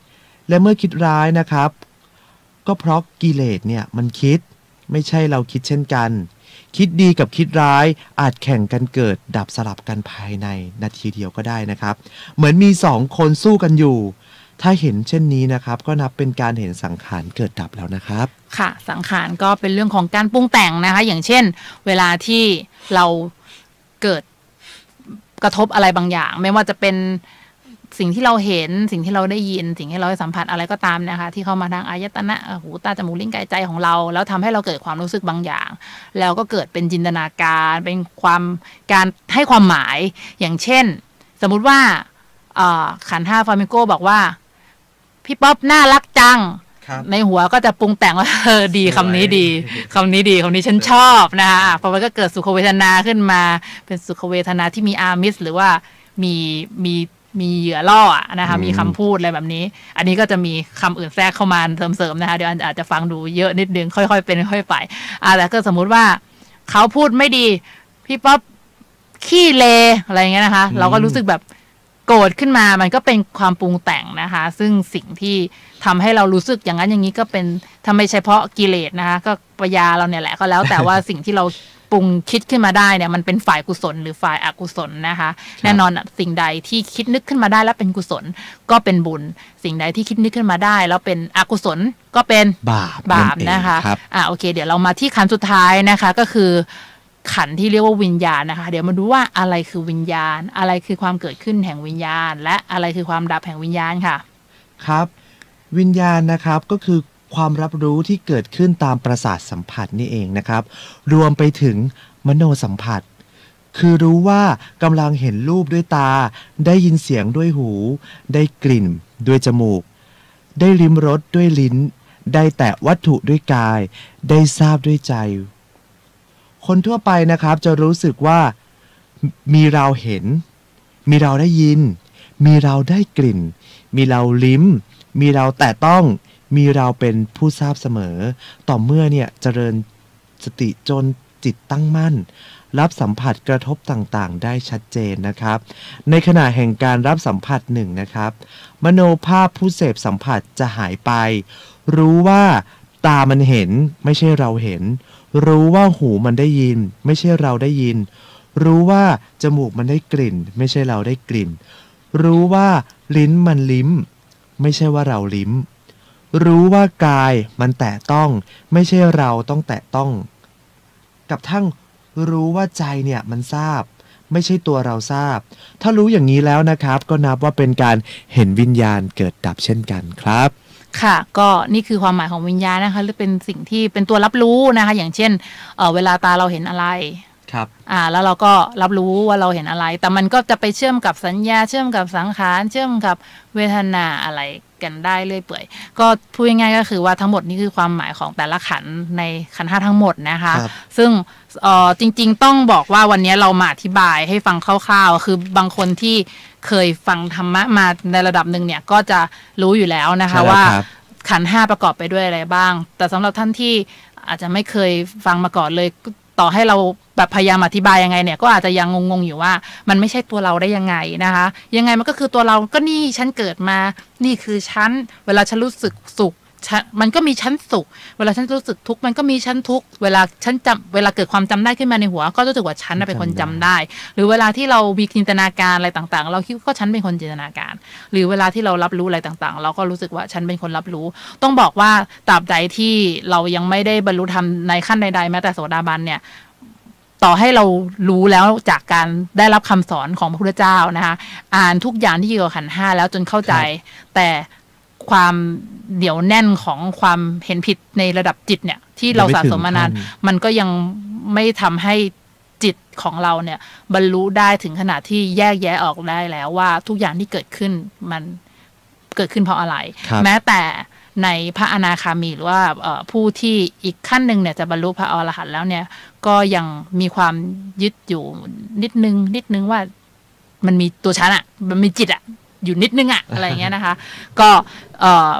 Speaker 3: และเมื่อคิดร้ายนะครับก็เพราะกิเลสเนี่ยมันคิด ไม่ใช่เราคิดเช่นกันคิดดีกับคิดร้ายอาจแข่งกันเกิดดับสลับกันภายในนาทีเดียวก็ได้นะครับเหมือนมีสองคนสู้กันอยู่ถ้าเห็นเช่นนี้นะครับก็นับเป็นการเห็นสังขารเกิดดับแล้วนะครับ
Speaker 2: ค่ะสังขารก็เป็นเรื่องของการปรุงแต่งนะคะอย่างเช่นเวลาที่เราเกิดกระทบอะไรบางอย่างไม่ว่าจะเป็นสิ่งที่เราเห็นสิ่งที่เราได้ยินสิ่งที่เราได้สัมผัสอะไรก็ตามนะคะที่เข้ามาทางอายตนะหูตาจมูกลิ้นกายใจของเราแล้วทำให้เราเกิดความรู้สึกบางอย่างแล้วก็เกิดเป็นจินตนาการเป็นการให้ความหมายอย่างเช่นสมมุติว่าขันธ์5ฟลามิงโกบอกว่าพี่ป๊อปน่ารักจังในหัวก็จะปรุงแต่งว่าดีคำนี้ดีคำนี้ฉันชอบนะคะพอมันก็เกิดสุขเวทนาขึ้นมาเป็นสุขเวทนาที่มีอามิสหรือว่ามีเหยื่อล่อนะคะมีคำพูดอะไรแบบนี้อันนี้ก็จะมีคำอื่นแทรกเข้ามาเสริมๆนะคะเดี๋ยวอาจจะฟังดูเยอะนิดนึงค่อยๆเป็นค่อยๆไปแต่ก็สมมุติว่าเขาพูดไม่ดีพี่ป๊อปขี้เลอะไรอย่างเงี้ยนะคะเราก็รู้สึกแบบโกรธขึ้นมามันก็เป็นความปรุงแต่งนะคะซึ่งสิ่งที่ทำให้เรารู้สึกอย่างนั้นอย่างนี้ก็เป็นทำไมเฉพาะกิเลสนะคะก็ปัญญาเราเนี่ยแหละก็แล้วแต่ว่าสิ่งที่เราปรุงคิดขึ้นมาได้เนี่ยมันเป็นฝ่ายกุศลหรือฝ่ายอกุศลนะคะแน่นอนสิ่งใดที่คิดนึกขึ้นมาได้แล้วเป็นกุศลก็เป็นบุญสิ่งใดที่คิดนึกขึ้นมาได้แล้วเป็นอกุศลก็เป็นบาปนะคะโอเคเดี๋ยวเรามาที่ขันธ์สุดท้ายนะคะก็คือขันธ์ที่เรียกว่าวิญญาณนะคะเดี๋ยวมาดูว่าอะไรคือวิญญาณอะไรคือความเกิดขึ้นแห่งวิญญาณและอะไรคือความดับแห่งวิญญาณค่ะ
Speaker 3: ครับวิญญาณนะครับก็คือความรับรู้ที่เกิดขึ้นตามประสาทสัมผัสนี่เองนะครับรวมไปถึงมโนสัมผัสคือรู้ว่ากำลังเห็นรูปด้วยตาได้ยินเสียงด้วยหูได้กลิ่นด้วยจมูกได้ลิ้มรสด้วยลิ้นได้แตะวัตถุด้วยกายได้ทราบด้วยใจคนทั่วไปนะครับจะรู้สึกว่ามีเราเห็นมีเราได้ยินมีเราได้กลิ่นมีเราลิ้มมีเราแตะต้องมีเราเป็นผู้ทราบเสมอต่อเมื่อเนี่ยเจริญสติจนจิตตั้งมั่นรับสัมผัสกระทบต่างๆได้ชัดเจนนะครับในขณะแห่งการรับสัมผัสหนึ่งนะครับมโนภาพผู้เสพสัมผัสจะหายไปรู้ว่าตามันเห็นไม่ใช่เราเห็นรู้ว่าหูมันได้ยินไม่ใช่เราได้ยินรู้ว่าจมูกมันได้กลิ่นไม่ใช่เราได้กลิ่นรู้ว่าลิ้นมันลิ้มไม่ใช่ว่าเราลิ้มรู้ว่ากายมันแตะต้องไม่ใช่เราต้องแตะต้องกับทั้งรู้ว่าใจเนี่ยมันทราบไม่ใช่ตัวเราทราบถ้ารู้อย่างนี้แล้วนะครับก็นับว่าเป็นการเห็นวิญญาณเกิดดับเช่นกันครับ
Speaker 2: ค่ะก็นี่คือความหมายของวิญญาณนะคะหรือเป็นสิ่งที่เป็นตัวรับรู้นะคะอย่างเช่นเวลาตาเราเห็นอะไร
Speaker 3: ครับ
Speaker 2: แล้วเราก็รับรู้ว่าเราเห็นอะไรแต่มันก็จะไปเชื่อมกับสัญญาเชื่อมกับสังขารเชื่อมกับเวทนาอะไรกันได้เรื่อยเปื่อยก็พูดง่ายๆก็คือว่าทั้งหมดนี่คือความหมายของแต่ละขันในขันธ์5ทั้งหมดนะคะซึ่งจริงๆต้องบอกว่าวันนี้เรามาอธิบายให้ฟังคร่าวๆคือบางคนที่เคยฟังธรรมะมาในระดับหนึ่งเนี่ยก็จะรู้อยู่แล้วนะคะว่าขันธ์5ประกอบไปด้วยอะไรบ้างแต่สำหรับท่านที่อาจจะไม่เคยฟังมาก่อนเลยต่อให้เราแบบพยายามอธิบายยังไงเนี่ยก็อาจจะยังงงๆอยู่ว่ามันไม่ใช่ตัวเราได้ยังไงนะคะยังไงมันก็คือตัวเราก็นี่ฉันเกิดมานี่คือฉันเวลาฉันรู้สึกสุขมันก็มีชั้นสุขเวลาฉันรู้สึกทุกข์มันก็มีชั้นทุกข์เวลาเกิดความจำได้ขึ้นมาในหัวก็รู้สึกว่าฉันเป็นคนจำได้หรือเวลาที่เรามีจินตนาการอะไรต่างๆเราคิดว่าฉันเป็นคนจินตนาการหรือเวลาที่เรารับรู้อะไรต่างๆเราก็รู้สึกว่าฉันเป็นคนรับรู้ต้องบอกว่าตราบใดที่เรายังไม่ได้บรรลุธรรมในขั้นใดๆแม้แต่โสดาบันเนี่ยต่อให้เรารู้แล้วจากการได้รับคำสอนของพระพุทธเจ้านะคะอ่านทุกอย่างที่เกี่ยวกับขันธ์5แล้วจนเข้าใจแต่ความเหนียวแน่นของความเห็นผิดในระดับจิตเนี่ยที่เราสะสมมานานมันก็ยังไม่ทำให้จิตของเราเนี่ยบรรลุได้ถึงขนาดที่แยกแยะออกได้แล้วว่าทุกอย่างที่เกิดขึ้นมันเกิดขึ้นเพราะอะไรแม้แต่ในพระอนาคามีหรือว่าผู้ที่อีกขั้นหนึ่งเนี่ยจะบรรลุพระอรหันต์แล้วเนี่ยก็ยังมีความยึดอยู่นิดนึงว่ามันมีตัวฉันมันมีจิตอยู่นิดนึงอะไรเงี้ยนะคะก็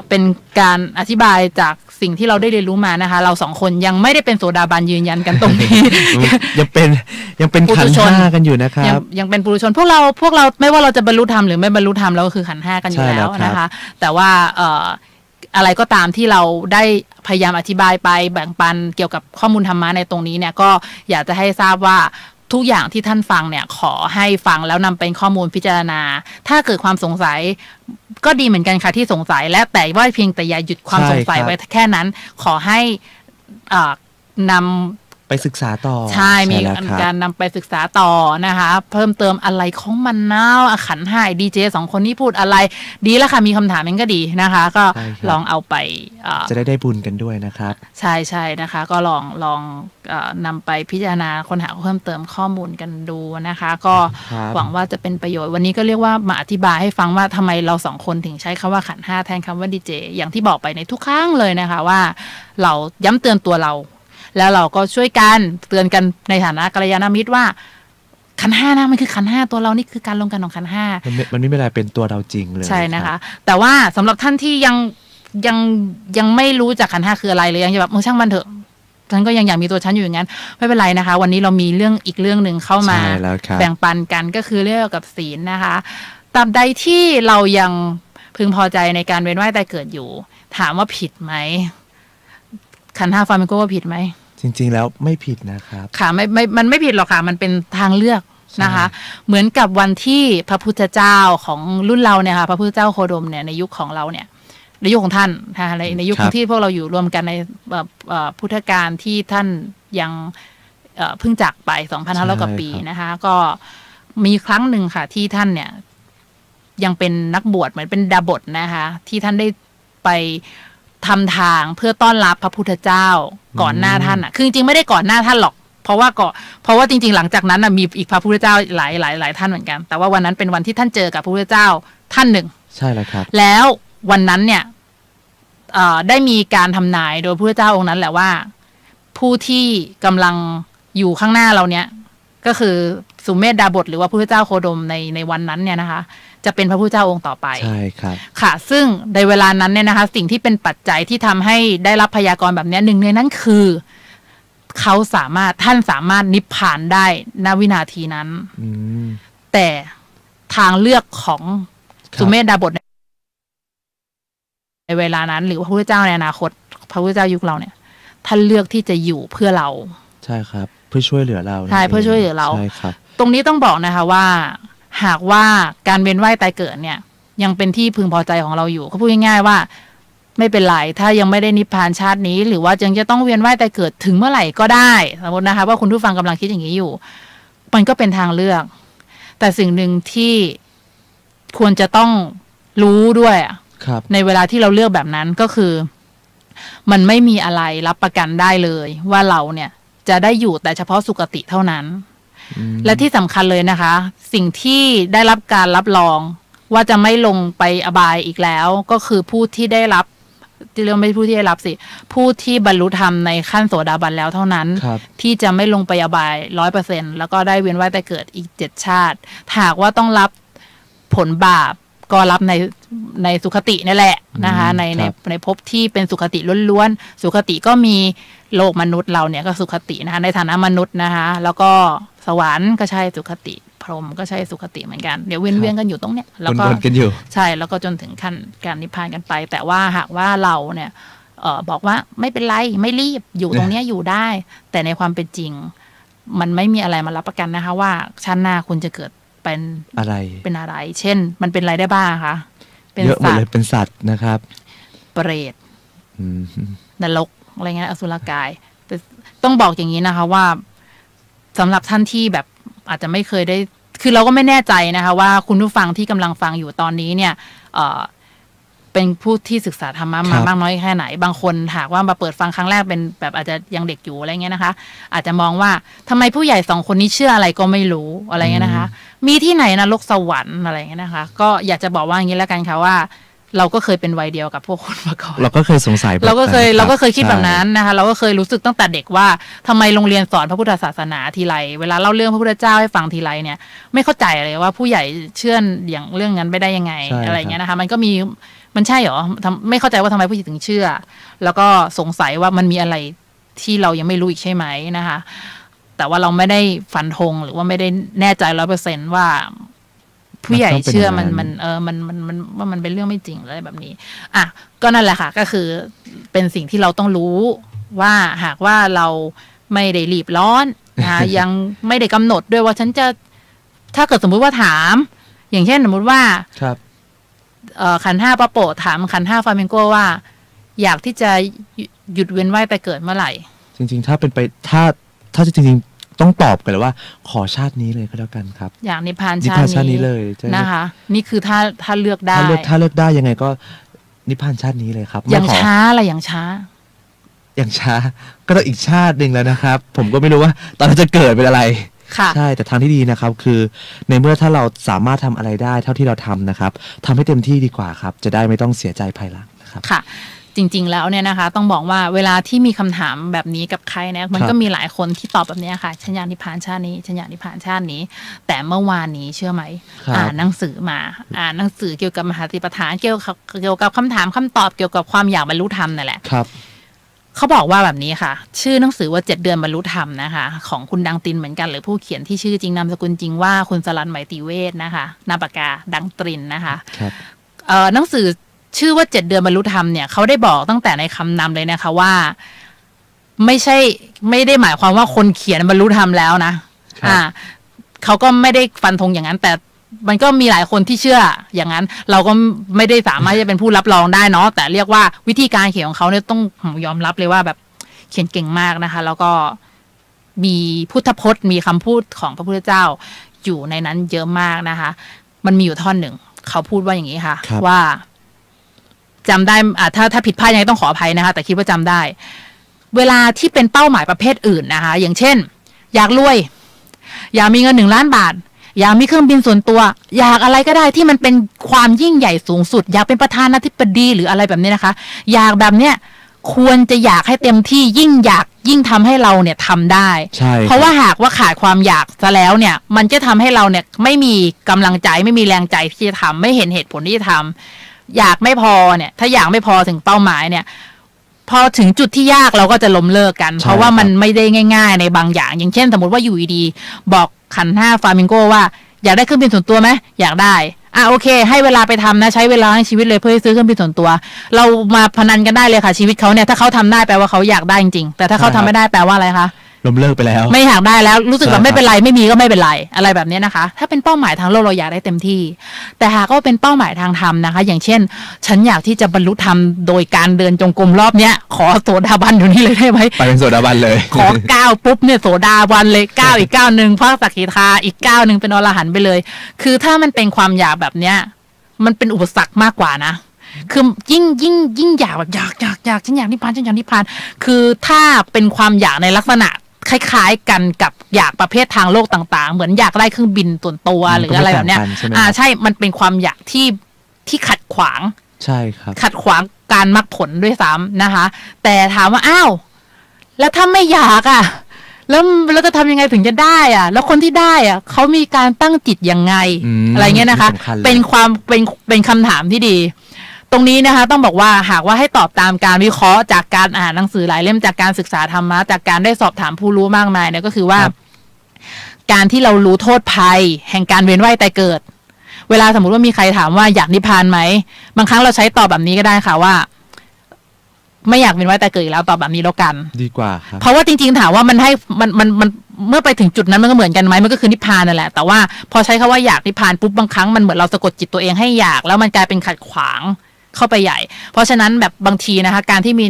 Speaker 2: เป็นการอธิบายจากสิ่งที่เราได้เรียนรู้มานะคะเราสองคนยังไม่ได้เป็นโสดาบันยืนยันกันตรงนี้
Speaker 3: ยังเป็นขันธ์5กันอยู่นะครับ
Speaker 2: ยังเป็นปุถุชนพวกเราไม่ว่าเราจะบรรลุธรรมหรือไม่บรรลุธรรมเราก็คือขันธ์5กันอยู่แล้วนะคะแต่ว่า อะไรก็ตามที่เราได้พยายามอธิบายไปแบ่งปันเกี่ยวกับข้อมูลธรรมะในตรงนี้เนี่ยก็อยากจะให้ทราบว่าทุกอย่างที่ท่านฟังเนี่ยขอให้ฟังแล้วนำเป็นข้อมูลพิจารณาถ้าเกิดความสงสัยก็ดีเหมือนกันค่ะที่สงสัยและแต่ว่าเพียงแต่อย่าหยุดความสงสัยไว้แค่นั้นขอให้นำ
Speaker 3: ไปศึกษาต่อ
Speaker 2: ใช่มีการนำไปศึกษาต่อนะคะเพิ่มเติมอะไรของมันเน่าขันห้าดีเจ2 คนนี้พูดอะไรดีแล้วค่ะมีคำถามมันก็ดีนะคะก็ลองเอาไป
Speaker 3: จะได้บุญกันด้วยนะครับ
Speaker 2: ใช่ใช่นะคะก็ลองนำไปพิจารณาค้นหาเพิ่มเติมข้อมูลกันดูนะคะก็หวังว่าจะเป็นประโยชน์วันนี้ก็เรียกว่ามาอธิบายให้ฟังว่าทำไมเรา2 คนถึงใช้คำว่าขันห้าแทนคำว่าดีเจอย่างที่บอกไปในทุกครั้งเลยนะคะว่าเราย้ำเตือนตัวเราแล้วเราก็ช่วยกันเตือนกันในฐานะกัลยาณมิตรว่าขันห้านะมันคือขันห้าตัวเรานี่คือการรวมกันของขันห้า
Speaker 3: มันไม่เป็นไรเป็นตัวเราจริงเลย
Speaker 2: ใช่นะคะแต่ว่าสำหรับท่านที่ยังไม่รู้จักขันห้าคืออะไรเลยยังจะแบบช่างมันเถอะฉันก็ยังอยากมีตัวฉันอยู่อย่างนั้นไม่เป็นไรนะคะวันนี้เรามีเรื่องอีกเรื่องหนึ่งเข้ามาแบ่งปันกันก็คือเรื่องกับศีลนะคะตราบใดที่เรายังพึงพอใจในการเวียนว่ายตายเกิดอยู่ถามว่าผิดไหมขันห้าฟาร์มิโก้ว่าผิดไหม
Speaker 3: จริงๆแล้วไม่ผิดนะครับ
Speaker 2: ค่ะมันไม่ผิดหรอกค่ะมันเป็นทางเลือกนะคะเหมือนกับวันที่พระพุทธเจ้าของรุ่นเราเนี่ยค่ะพระพุทธเจ้าโคดมเนี่ยในยุคของเราเนี่ยในยุคของท่านนะคะในยุคที่พวกเราอยู่รวมกันในพุทธกาลที่ท่านยังเพิ่งจากไป 2,500 กว่าปีนะคะก็มีครั้งหนึ่งค่ะที่ท่านเนี่ยยังเป็นนักบวชเหมือนเป็นดาบสนะคะที่ท่านได้ไปทำทางเพื่อต้อนรับพระพุทธเจ้าก่อนหน้าท่านอ่ะคือจริงๆไม่ได้ก่อนหน้าท่านหรอกเพราะว่าจริงๆหลังจากนั้นมีอีกพระพุทธเจ้าหลายท่านเหมือนกันแต่ว่าวันนั้นเป็นวันที่ท่านเจอกับพระพุทธเจ้าท่านหนึ่ง
Speaker 3: ใช่แล้วครับ
Speaker 2: แล้ววันนั้นเนี่ยได้มีการทำนายโดยพระพุทธเจ้าองค์นั้นแหละว่าผู้ที่กำลังอยู่ข้างหน้าเราเนี่ยก็คือสุเมธดาบสหรือว่าพระพุทธเจ้าโคดมในวันนั้นเนี่ยนะคะจะเป็นพระพุทธเจ้าองค์ต่อไป
Speaker 3: ใช่ครับ
Speaker 2: ค่ะซึ่งในเวลานั้นเนี่ยนะคะสิ่งที่เป็นปัจจัยที่ทำให้ได้รับพยากรณ์แบบนี้หนึ่งในนั้นคือท่านสามารถนิพพานได้ณวินาทีนั้นแต่ทางเลือกของสุเมธดาบสในเวลานั้นหรือว่าพระพุทธเจ้าในอนาคตพระพุทธเจ้ายุคเราเนี่ยท่านเลือกที่จะอยู่เพื่อเรา
Speaker 3: ใช่ครับเพื่อช่วยเหลือเรา
Speaker 2: ใช่เพื่อช่วยเหลือเรา
Speaker 3: ใช่ครับ
Speaker 2: ตรงนี้ต้องบอกนะคะว่าหากว่าการเวียนว่ายตายเกิดเนี่ยยังเป็นที่พึงพอใจของเราอยู่ก็พูดง่ายๆว่าไม่เป็นไรถ้ายังไม่ได้นิพพานชาตินี้หรือว่ายังจะต้องเวียนว่ายตายเกิดถึงเมื่อไหร่ก็ได้สมมตินะคะว่าคุณผู้ฟังกำลังคิดอย่างนี้อยู่มันก็เป็นทางเลือกแต่สิ่งหนึ่งที่ควรจะต้องรู้ด้วยในเวลาที่เราเลือกแบบนั้นก็คือมันไม่มีอะไรรับประกันได้เลยว่าเราเนี่ยจะได้อยู่แต่เฉพาะสุคติเท่านั้นและที่สำคัญเลยนะคะสิ่งที่ได้รับการรับรองว่าจะไม่ลงไปอบายอีกแล้วก็คือผู้ที่ได้รับเรื่องไม่ผู้ที่ได้รับสิผู้ที่บรรลุธรรมในขั้นโสดาบันแล้วเท่านั้นที่จะไม่ลงไปอบาย 100% แล้วก็ได้เวียนว่ายแต่เกิดอีก7ชาติหากว่าต้องรับผลบาปก็รับในสุคตินี่แหละนะคะในภพที่เป็นสุคติล้วนๆสุคติก็มีโลกมนุษย์เราเนี่ยก็สุคตินะคะในฐานะมนุษย์นะคะแล้วก็สวรรค์ก็ใช่สุคติพรหมก็ใช่สุคติเหมือนกันเดี๋ยวเวียนกันอยู่ตรงเนี้ยแล้วก็
Speaker 3: กันอยู่
Speaker 2: ใช่แล้วก็จนถึงขั้นการนิพพานกันไปแต่ว่าหากว่าเราเนี่ยบอกว่าไม่เป็นไรไม่รีบอยู่ตรงเนี้ยอยู่ได้แต่ในความเป็นจริงมันไม่มีอะไรมารับประกันนะคะว่าชาติหน้าคุณจะเกิดเป็นอะไรเช่นมันเป็นอะไรได้บ้างคะ
Speaker 3: เป็นเยอะหมดเลยเป็นสัตว์นะครับ
Speaker 2: เปรตนรกอะไรเงี้ยอสุรกายต้องบอกอย่างนี้นะคะว่าสำหรับท่านที่แบบอาจจะไม่เคยได้คือเราก็ไม่แน่ใจนะคะว่าคุณผู้ฟังที่กำลังฟังอยู่ตอนนี้เนี่ยเป็นผู้ที่ศึกษาธรรมะมามากน้อยแค่ไหนบางคนหากว่ามาเปิดฟังครั้งแรกเป็นแบบอาจจะยังเด็กอยู่อะไรเงี้ยนะคะอาจจะมองว่าทำไมผู้ใหญ่2 คนนี้เชื่ออะไรก็ไม่รู้อะไรเงี้ยนะคะมีที่ไหนนรกสวรรค์อะไรเงี้ยนะคะก็อยากจะบอกว่าอย่างนี้แล้วกันค่ะว่าเราก็เคยเป็นวัยเดียวกับพวกคนมาก่อน
Speaker 3: เราก็เคยสงสัย
Speaker 2: เราก็เคยคิดแบบนั้นนะคะเราก็เคยรู้สึกตั้งแต่เด็กว่าทำไมโรงเรียนสอนพระพุทธศาสนาทีไรเวลาเล่าเรื่องพระพุทธเจ้าให้ฟังทีไรเนี่ยไม่เข้าใจเลยว่าผู้ใหญ่เชื่ออย่างเรื่องนั้นไปได้ยังไงอะไรเงี้ยนะคะมันใช่เหรอไม่เข้าใจว่าทำไมผู้หญิงถึงเชื่อแล้วก็สงสัยว่ามันมีอะไรที่เรายังไม่รู้อีกใช่ไหมนะคะแต่ว่าเราไม่ได้ฟันธงหรือว่าไม่ได้แน่ใจ 100% ว่า ผู้ใหญ่เชื่อมันว่ามันเป็นเรื่องไม่จริงอะไรแบบนี้อ่ะก็นั่นแหละค่ะก็คือเป็นสิ่งที่เราต้องรู้ว่าหากว่าเราไม่ได้รีบร้อนนะยังไม่ได้กำหนดด้วยว่าฉันจะถ้าเกิดสมมุติว่าถามอย่างเช่นสมมุติว่า
Speaker 3: ครับ
Speaker 2: ขันธ์5พระโปรดถามขันธ์5ฟลาเมงโกว่าอยากที่จะหยุดเวียนว่ายแต่เกิดเมื่อไหร่
Speaker 3: จริงๆถ้าเป็นไปถ้าจริงๆต้องตอบกันเลยว่าขอชาตินี้เลยก็แล้วกันครับ
Speaker 2: อยากนิพพานชาตินี้เลยนะคะนี่คือถ้าเลือกได้
Speaker 3: ถ้าเลือกได้ยังไงก็นิพพานชาตินี้เลยครับ
Speaker 2: อย่างช้าอะไรอย่างช้า
Speaker 3: ก็ต้องอีกชาติหนึ่งแล้วนะครับผมก็ไม่รู้ว่าตอนนั้นจะเกิดเป็นอะไรใช่แต่ทางที่ดีนะครับคือในเมื่อถ้าเราสามารถทำอะไรได้เท่าที่เราทำนะครับทำให้เต็มที่ดีกว่าครับจะได้ไม่ต้องเสียใจภายหลังนะครับ
Speaker 2: ค่ะจริงๆแล้วเนี่ยนะคะต้องบอกว่าเวลาที่มีคำถามแบบนี้กับใครเนี่ยมันก็มีหลายคนที่ตอบแบบนี้ค่ะฉันอยากนิพพานชาตินี้ฉันอยากนิพพานชาตินี้แต่เมื่อวานนี้เชื่อไหมอ่านหนังสือมาหนังสือเกี่ยวกับมหาสติปัฏฐานเกี่ยวกับคำถามคำตอบเกี่ยวกับความอยากบรรลุธรรมนั่นแหละ
Speaker 3: ครับ
Speaker 2: เขาบอกว่าแบบนี้ค่ะชื่อหนังสือว่า7 เดือนบรรลุธรรมนะคะของคุณดังตินเหมือนกันหรือผู้เขียนที่ชื่อจริงนามสกุลจริงว่าคุณสรัญไหมตรีเวชนะคะนามปากกาดังตรินนะคะหนังสือชื่อว่า7 เดือนบรรลุธรรมเนี่ยเขาได้บอกตั้งแต่ในคำนำเลยนะคะว่าไม่ได้หมายความว่าคนเขียนบรรลุธรรมแล้วนะเขาก็ไม่ได้ฟันธงอย่างนั้นแต่มันก็มีหลายคนที่เชื่ออย่างนั้นเราก็ไม่ได้สามารถจะเป็นผู้รับรองได้เนาะแต่เรียกว่าวิธีการเขียนของเขาเนี่ยต้องยอมรับเลยว่าแบบเขียนเก่งมากนะคะแล้วก็มีพุทธพจน์มีคำพูดของพระพุทธเจ้าอยู่ในนั้นเยอะมากนะคะมันมีอยู่ท่อนหนึ่งเขาพูดว่าอย่างนี้ค่ะว่าจำได้ถ้าผิดพลาดยังไงต้องขออภัยนะคะแต่คิดว่าจำได้เวลาที่เป็นเป้าหมายประเภทอื่นนะคะอย่างเช่นอยากรวยอยากมีเงิน1 ล้านบาทอยากมีเครื่องบินส่วนตัวอยากอะไรก็ได้ที่มันเป็นความยิ่งใหญ่สูงสุดอยากเป็นประธานาธิบดีหรืออะไรแบบนี้นะคะอยากแบบเนี้ยควรจะอยากให้เต็มที่ยิ่งอยากยิ่งทำให้เราเนี่ยทำได้เพราะว่าหากว่าขาดความอยากซะแล้วเนี่ยมันจะทำให้เราเนี่ยไม่มีกำลังใจไม่มีแรงใจที่จะทำไม่เห็นเหตุผลที่จะทำอยากไม่พอเนี่ยถ้าอยากไม่พอถึงเป้าหมายเนี่ยพอถึงจุดที่ยากเราก็จะล้มเลิกกันเพราะว่ามันไม่ได้ง่ายๆในบางอย่างอย่างเช่นสมมติว่าอยู่ดีๆบอกขันธ์5ฟลาเมงโกว่าอยากได้เครื่องบินส่วนตัวไหมอยากได้โอเคให้เวลาไปทำนะใช้เวลาให้ชีวิตเลยเพื่อซื้อเครื่องบินส่วนตัวเรามาพนันกันได้เลยค่ะชีวิตเขาเนี่ยถ้าเขาทำได้แปลว่าเขาอยากได้จริงๆแต่ถ้าเขาทำไม่ได้แปลว่าอะไรคะ
Speaker 3: ล้มเลิกไปแล้ว
Speaker 2: ไม่อยากได้แล้วรู้สึกว่าไม่เป็นไรไม่มีก็ไม่เป็นไรอะไรแบบนี้นะคะถ้าเป็นเป้าหมายทางโลกเราอยากได้เต็มที่แต่หากว่าเป็นเป้าหมายทางธรรมนะคะอย่างเช่นฉันอยากที่จะบรรลุธรรมโดยการเดินจงกรมรอบเนี้ยขอโสดาบันอยู่นี่เลยได้ไหม
Speaker 3: ไปเป็นโสดาบันเลย
Speaker 2: ขอ9ปุ๊บเนี่ยโสดาบันเลย9อีก9นึงพระสักขีทาอีก9นึงเป็นอรหันต์ไปเลยคือถ้ามันเป็นความอยากแบบเนี้ยมันเป็นอุปสรรคมากกว่านะคือยิ่งอยากแบบอยากฉันอยากนิพพานฉันอยากนิพพานคือถ้าเป็นความอยากในลักษณะคล้ายๆกันกับอยากประเภททางโลกต่างๆเหมือนอยากได้เครื่องบินส่วนตัวหรืออะไรแบบเนี้ยใช่มันเป็นความอยากที่ขัดขวาง
Speaker 3: ใช่ครับ
Speaker 2: ขัดขวางการมรรคผลด้วยซ้ำนะคะแต่ถามว่าอ้าวแล้วถ้าไม่อยากแล้วจะทำยังไงถึงจะได้แล้วคนที่ได้เขามีการตั้งจิตยังไงอะไรเงี้ยนะคะเป็นคำถามที่ดีตรงนี้นะคะต้องบอกว่าหากว่าให้ตอบตามการวิเคราะห์จากการอ่านหนังสือหลายเล่มจากการศึกษาธรรมะจากการได้สอบถามผู้รู้มากมายเนี่ยก็คือว่าการที่เรารู้โทษภัยแห่งการเวียนว่ายตายเกิดเวลาสมมติว่ามีใครถามว่าอยากนิพพานไหมบางครั้งเราใช้ตอบแบบนี้ก็ได้ค่ะว่าไม่อยากเวียนว่ายตายเกิดอีกแล้วตอบแบบนี้แล้วกัน
Speaker 3: ดีกว่าครับ
Speaker 2: เพราะว่าจริงๆถามว่ามันให้มันเมื่อไปถึงจุดนั้นมันก็เหมือนกันไหมมันก็คือนิพพานนั่นแหละแต่ว่าพอใช้คำว่าอยากนิพพานปุ๊บบางครั้งมันเหมือนเราสะกดจิตตัวเองให้อยากแล้วมันกลายเป็นขัดขวางเข้าไปใหญ่เพราะฉะนั้นแบบบางทีนะคะการที่มี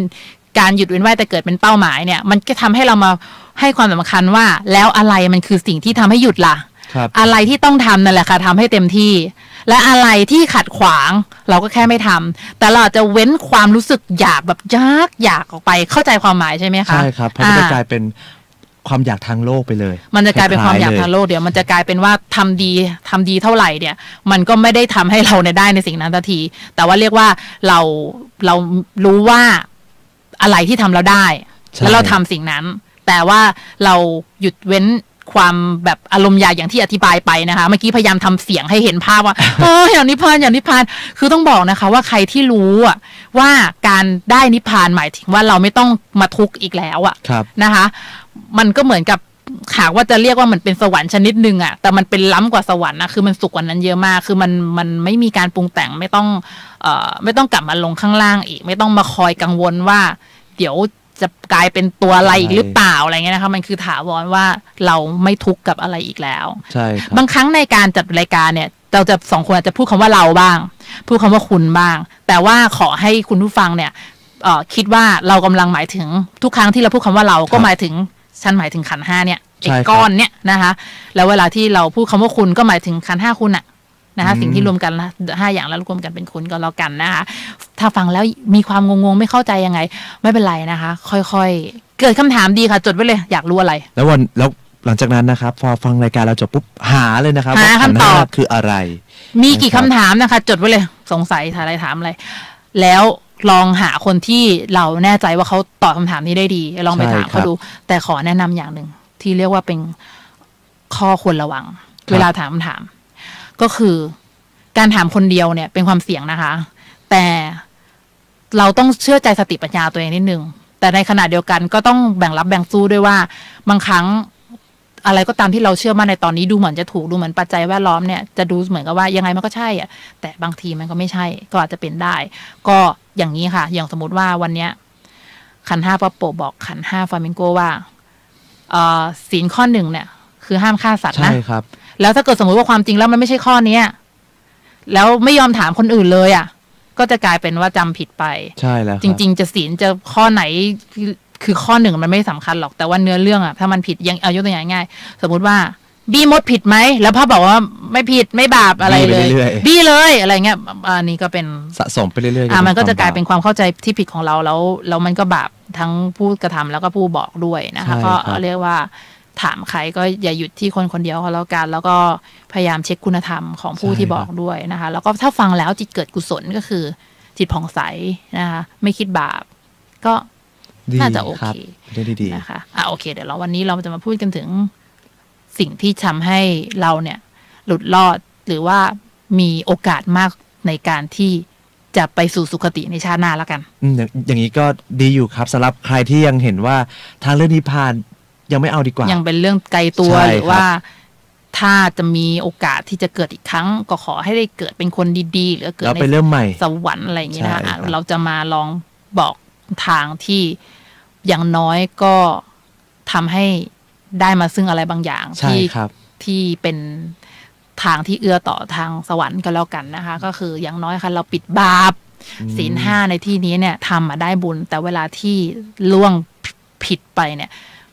Speaker 2: การหยุดเว้นว่ายแต่เกิดเป็นเป้าหมายเนี่ยมันก็ทำให้เรามาให้ความสำคัญว่าแล้วอะไรมันคือสิ่งที่ทำให้หยุดล่ะอะไรที่ต้องทำนั่นแหละค่ะทำให้เต็มที่และอะไรที่ขัดขวางเราก็แค่ไม่ทำแต่เราจะเว้นความรู้สึกอยากแบบอยากออกไปเข้าใจความหมายใช่ไหมคะ
Speaker 3: ใช่ครับเพราะจะกลายเป็นความอยากทางโลกไปเลย
Speaker 2: มันจะกลายเป็นความอยากทางโลกเดี๋ยวมันจะกลายเป็นว่าทำดีเท่าไหร่เนี่ยมันก็ไม่ได้ทำให้เราได้ในสิ่งนั้นทันทีแต่ว่าเรียกว่าเรารู้ว่าอะไรที่ทำเราได้แล้วเราทำสิ่งนั้นแต่ว่าเราหยุดเว้นความแบบอารมณ์อยากอย่างที่อธิบายไปนะคะเมื่อกี้พยายามทำเสียงให้เห็นภาพว่าอย่างนิพพานคือต้องบอกนะคะว่าใครที่รู้ว่าการได้นิพพานหมายถึงว่าเราไม่ต้องมาทุกข์อีกแล้วนะคะมันก็เหมือนกับ หากว่าจะเรียกว่ามันเป็นสวรรค์ชนิดหนึ่งอะแต่มันเป็นล้ำกว่าสวรรค์นะคือมันสุขกว่านั้นเยอะมากคือมันไม่มีการปรุงแต่งไม่ต้องกลับมาลงข้างล่างอีกไม่ต้องมาคอยกังวลว่าเดี๋ยวจะกลายเป็นตัวอะไรอีกหรือเปล่าอะไรเงี้ยนะคะมันคือถาวรว่าเราไม่ทุกข์กับอะไรอีกแล้ว
Speaker 3: ใช่ครับ
Speaker 2: บางครั้งในการจัดรายการเนี่ยเราจะสองคนอาจจะพูดคำว่าเราบ้างพูดคำว่าคุณบ้างแต่ว่าขอให้คุณผู้ฟังเนี่ยคิดว่าเรากำลังหมายถึงทุกครั้งที่เราพูดคำว่าเราก็หมายถึงฉันหมายถึงขันธ์ห้าเนี่ยไอ้ก้อนเนี่ยนะคะแล้วเวลาที่เราพูดคำว่าคุณก็หมายถึงขันธ์ห้าคุณอะนะคะสิ่งที่รวมกันนะ5อย่างแล้วรวมกันเป็นคุณก็แล้วกันนะคะถ้าฟังแล้วมีความงงๆไม่เข้าใจยังไงไม่เป็นไรนะคะค่อยๆเกิดคำถามดีค่ะจดไว้เลยอยากรู้อะไร
Speaker 3: แล้วหลังจากนั้นนะครับพอฟังรายการเราจบปุ๊บหาเลยนะครับ
Speaker 2: หาคำตอบ
Speaker 3: คืออะไร
Speaker 2: มีกี่คำถามนะคะจดไว้เลยสงสัยถามอะไรถามอะไรแล้วลองหาคนที่เราแน่ใจว่าเขาตอบคำถามนี้ได้ดีลองไปถามเขาดูแต่ขอแนะนำอย่างหนึ่งที่เรียกว่าเป็นข้อควรระวังเวลาถามคำถามก็คือการถามคนเดียวเนี่ยเป็นความเสี่ยงนะคะแต่เราต้องเชื่อใจสติปัญญาตัวเองนิดนึงแต่ในขณะเดียวกันก็ต้องแบ่งรับแบ่งสู้ด้วยว่าบางครั้งอะไรก็ตามที่เราเชื่อมั่นในตอนนี้ดูเหมือนจะถูกดูเหมือนปัจจัยแวดล้อมเนี่ยจะดูเหมือนกับว่ายังไงมันก็ใช่อ่ะแต่บางทีมันก็ไม่ใช่ก็อาจจะเป็นได้ก็อย่างนี้ค่ะอย่างสมมติว่าวันเนี้ยขันธ์ห้าป๊อปโปบอกขันธ์ห้าฟลามิงโกว่าศีลข้อหนึ่งเนี่ยคือห้ามฆ่าสัตว์นะ
Speaker 3: ใช่ครับ
Speaker 2: แล้วถ้าเกิดสมมติว่าความจริงแล้วมันไม่ใช่ข้อนี้แล้วไม่ยอมถามคนอื่นเลยอ่ะก็จะกลายเป็นว่าจำผิดไป
Speaker 3: ใช่แล้ว
Speaker 2: จริงๆจะศีลจะข้อไหนคือข้อหนึ่งมันไม่สำคัญหรอกแต่ว่าเนื้อเรื่องอ่ะถ้ามันผิดยังเอายกตัวอย่างง่ายสมมติว่าบี้มดผิดไหมแล้วพ่อบอกว่าไม่ผิดไม่บาปอะไรเลยบี้เลยอะไรเงี้ยอันนี้ก็เป็น
Speaker 3: สะสมไปเรื่อย
Speaker 2: ๆมันก็จะกลายเป็นความเข้าใจที่ผิดของเราแล้วมันก็บาปทั้งผู้กระทำแล้วก็ผู้บอกด้วยนะคะก็เรียกว่าถามใครก็อย่าหยุดที่คนคนเดียวก็แล้วกันแล้วก็พยายามเช็คคุณธรรมของผู้ที่บอกด้วยนะคะแล้วก็ถ้าฟังแล้วจิตเกิดกุศลก็คือจิตผ่องใสนะคะไม่คิดบาปก็น่าจะโอเค
Speaker 3: ดี
Speaker 2: นะคะโอเคเดี๋ยววันนี้เราจะมาพูดกันถึงสิ่งที่ทำให้เราเนี่ยหลุดรอดหรือว่ามีโอกาสมากในการที่จะไปสู่สุคติในชาติหน้าแล้วกัน
Speaker 3: อย่างนี้ก็ดีอยู่ครับสำหรับใครที่ยังเห็นว่าทางเรื่องนิพพานยังไม่เอาดีกว่า
Speaker 2: ยังเป็นเรื่องไกลตัวหรือว่าถ้าจะมีโอกาสที่จะเกิดอีกครั้งก็ขอให้ได้เกิดเป็นคนดีๆหรือเกิดในสวรรค์อะไรอย่างนี้นะคะเราจะมาลองบอกทางที่อย่างน้อยก็ทำให้ได้มาซึ่งอะไรบางอย่างที่เป็นทางที่เอื้อต่อทางสวรรค์ก็แล้วกันนะคะก็คืออย่างน้อยค่ะเราปิดบาปศีลห้าในที่นี้เนี่ยทำมาได้บุญแต่เวลาที่ล่วงผิดไปเนี่ย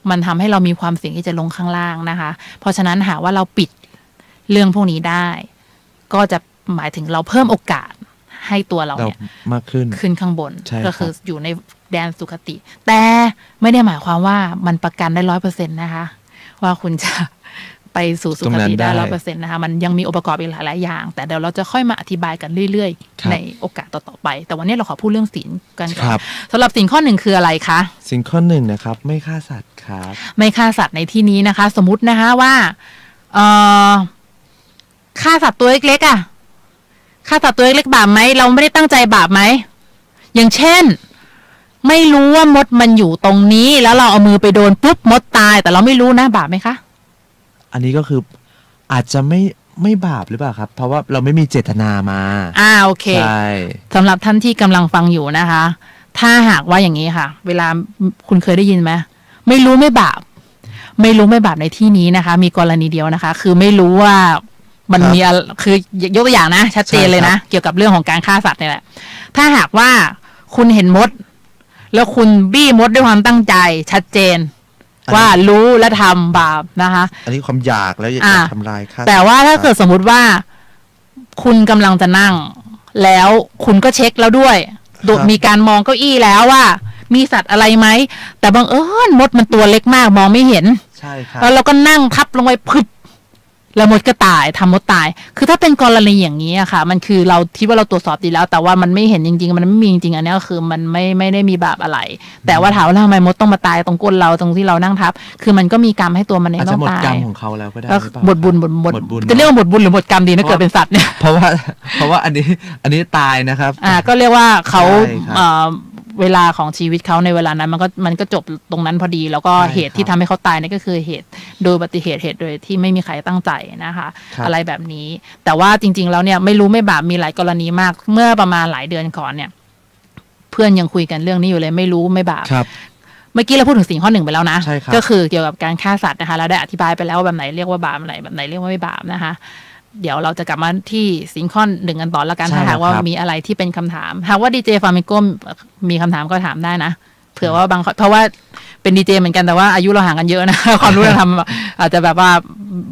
Speaker 2: มันทำให้เรามีความเสี่ยงที่จะลงข้างล่างนะคะเพราะฉะนั้นหากว่าเราปิดเรื่องพวกนี้ได้ก็จะหมายถึงเราเพิ่มโอกาสให้ตัวเราเนี่ย
Speaker 3: มากขึ้
Speaker 2: นข้างบนก็คืออยู่ในแดนสุคติแต่ไม่ได้หมายความว่ามันประกันได้ 100% นะคะว่าคุณจะไปสู่สุคติได้ 100% นะคะมันยังมีองค์ประกอบอีกหลายๆอย่างแต่เดี๋ยวเราจะค่อยมาอธิบายกันเรื่อยๆในโอกาสต่อๆไปแต่วันนี้เราขอพูดเรื่องศีลกันก่อนสำหรับศีลข้อหนึ่งคืออะไรคะ
Speaker 3: ศีลข้อหนึ่งนะครับไม่ฆ่าสัตว์ครับ
Speaker 2: ไม่ฆ่าสัตว์ในที่นี้นะคะสมมตินะคะว่าฆ่าสัตว์ตัวเล็กๆอ่ะฆ่าสัตว์ตัวเล็กๆบาปไหมเราไม่ได้ตั้งใจบาปไหมอย่างเช่นไม่รู้ว่ามดมันอยู่ตรงนี้แล้วเราเอามือไปโดนปุ๊บมดตายแต่เราไม่รู้นะบาปไหมคะ
Speaker 3: อันนี้ก็คืออาจจะไม่บาปหรือเปล่าครับเพราะว่าเราไม่มีเจตนามา
Speaker 2: โอเคใช่สำหรับท่านที่กำลังฟังอยู่นะคะถ้าหากว่าอย่างนี้ค่ะเวลาคุณเคยได้ยินไหมไม่รู้ไม่บาปไม่รู้ไม่บาปในที่นี้นะคะมีกรณีเดียวนะคะคือไม่รู้ว่ามันมีคือยกตัวอย่างนะชัดเจนเลยนะเกี่ยวกับเรื่องของการฆ่าสัตว์นี่แหละถ้าหากว่าคุณเห็นมดแล้วคุณบี้มดด้วยความตั้งใจชัดเจนว่ารู้และทำบาปนะคะ
Speaker 3: อันนี้ความอยากแล้วอยากทำลายฆ่า
Speaker 2: แต่ว่าถ้าเกิดสมมุติว่าคุณกำลังจะนั่งแล้วคุณก็เช็คแล้วด้วยมีการมองเก้าอี้แล้วว่ามีสัตว์อะไรไหมแต่บังเอิญมดมันตัวเล็กมากมองไม่เห็น
Speaker 3: ใช่ครับ
Speaker 2: แล้วเราก็นั่งทับลงไปพึบแล้วมดก็ตายทำมดตายคือถ้าเป็นกรณีอย่างนี้อะค่ะมันคือเราคิดว่าเราตรวจสอบดีแล้วแต่ว่ามันไม่เห็นจริงๆมันไม่มีจริงๆอันนี้ก็คือมันไม่ได้มีบาปอะไรแต่ว่าถามว่าทำไมมดต้องมาตายตรงก้นเราตรงที่เรานั่งทับคือมันก็มีกรรมให้ตัวมันเองต้องตาย
Speaker 3: อาจจะหมดกรรมของเขาแล้วก็ได้
Speaker 2: หมดบุญจะเรียกว่าหมดบุญหรือหมดกรรมดีนะเกิดเป็นสัตว์เนี่ย
Speaker 3: เพราะว่าอันนี้ตายนะครับ
Speaker 2: ก็เรียกว่าเขา เวลาของชีวิตเขาในเวลานั้นมันก็จบตรงนั้นพอดีแล้วก็เหตุที่ทำให้เขาตายนี่ก็คือเหตุโดยอุบัติเหตุโดยที่ไม่มีใครตั้งใจนะคะอะไรแบบนี้แต่ว่าจริงๆแล้วเนี่ยไม่รู้ไม่บาปมีหลายกรณีมากเมื่อประมาณหลายเดือนก่อนเนี่ยเพื่อนยังคุยกันเรื่องนี้อยู่เลยไม่รู้ไม่บาปเมื่อกี้เราพูดถึงสิ่งข้อ 1ไปแล้วนะก็คือเกี่ยวกับการฆ่าสัตว์นะคะเราได้อธิบายไปแล้วว่าแบบไหนเรียกว่าบาปอะไรแบบไหนเรียกว่าไม่บาปนะคะเดี๋ยวเราจะกลับมาที่สิ่งข้อ 1กันต่อแล้วกันถ้าหากว่ามีอะไรที่เป็นคำถามหากว่าดีเจฟามิโก้มีคำถามก็ถามได้นะเผื่อว่าเพราะว่าเป็นดีเจเหมือนกันแต่ว่าอายุเราห่างกันเยอะนะความรู้เราทำอาจจะแบบว่า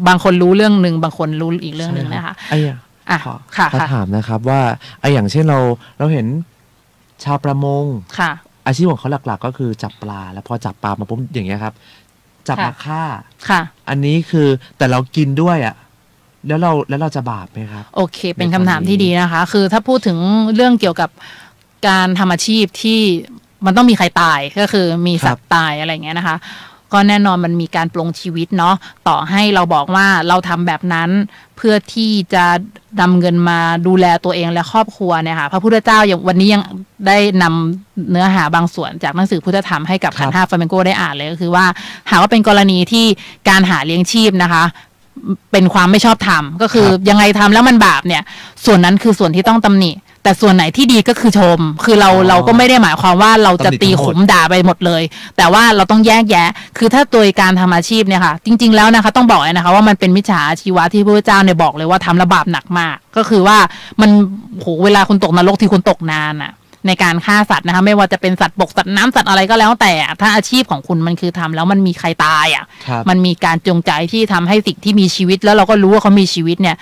Speaker 2: บางคนรู้เรื่องนึงบางคนรู้อีกเรื่องนึงนะคะ
Speaker 3: ค่ะถามนะครับว่าอย่างเช่นเราเห็นชาวประมง
Speaker 2: ค่ะ
Speaker 3: อาชีพของเขาหลักๆก็คือจับปลาแล้วพอจับปลามาปุ๊บอย่างเงี้ยครับจับมาฆ่า
Speaker 2: ค่ะ
Speaker 3: อันนี้คือแต่เรากินด้วยอ่ะแล้วเราจะบาปไหมครับ
Speaker 2: โอเคเป็นคำถามที่ดีนะคะคือถ้าพูดถึงเรื่องเกี่ยวกับการทำอาชีพที่มันต้องมีใครตายก็คือมีสัตว์ตายอะไรเงี้ยนะคะก็แน่นอนมันมีการปลงชีวิตเนาะต่อให้เราบอกว่าเราทำแบบนั้นเพื่อที่จะนำเงินมาดูแลตัวเองและครอบครัวเนี่ยค่ะพระพุทธเจ้าอย่างวันนี้ยังได้นำเนื้อหาบางส่วนจากหนังสือพุทธธรรมให้กับขันธ์5ฟลาเมนโกได้อ่านเลยก็คือว่าหากว่าเป็นกรณีที่การหาเลี้ยงชีพนะคะเป็นความไม่ชอบธรรมก็คือยังไงทำแล้วมันบาปเนี่ยส่วนนั้นคือส่วนที่ต้องตำหนิแต่ส่วนไหนที่ดีก็คือชมคือเราก็ไม่ได้หมายความว่าเราจะตีขุมด่าไปหมดเลยแต่ว่าเราต้องแยกแยะคือถ้าโดยการทำอาชีพเนี่ยค่ะจริงๆแล้วนะคะต้องบอกเลยนะคะว่ามันเป็นมิจฉาอาชีวะที่พระพุทธเจ้าเนี่ยบอกเลยว่าทำระบาปหนักมากก็คือว่ามันโหเวลาคุณตกนรกที่คุณตกนานอะในการฆ่าสัตว์นะคะไม่ว่าจะเป็นสัตว์บกสัตว์น้ำสัตว์อะไรก็แล้วแต่ถ้าอาชีพของคุณมันคือทำแล้วมันมีใครตายอ่ะมันมีการจงใจที่ทำให้สิ่งที่มีชีวิตแล้วเราก็รู้ว่าเขามีชีวิตเนี่ย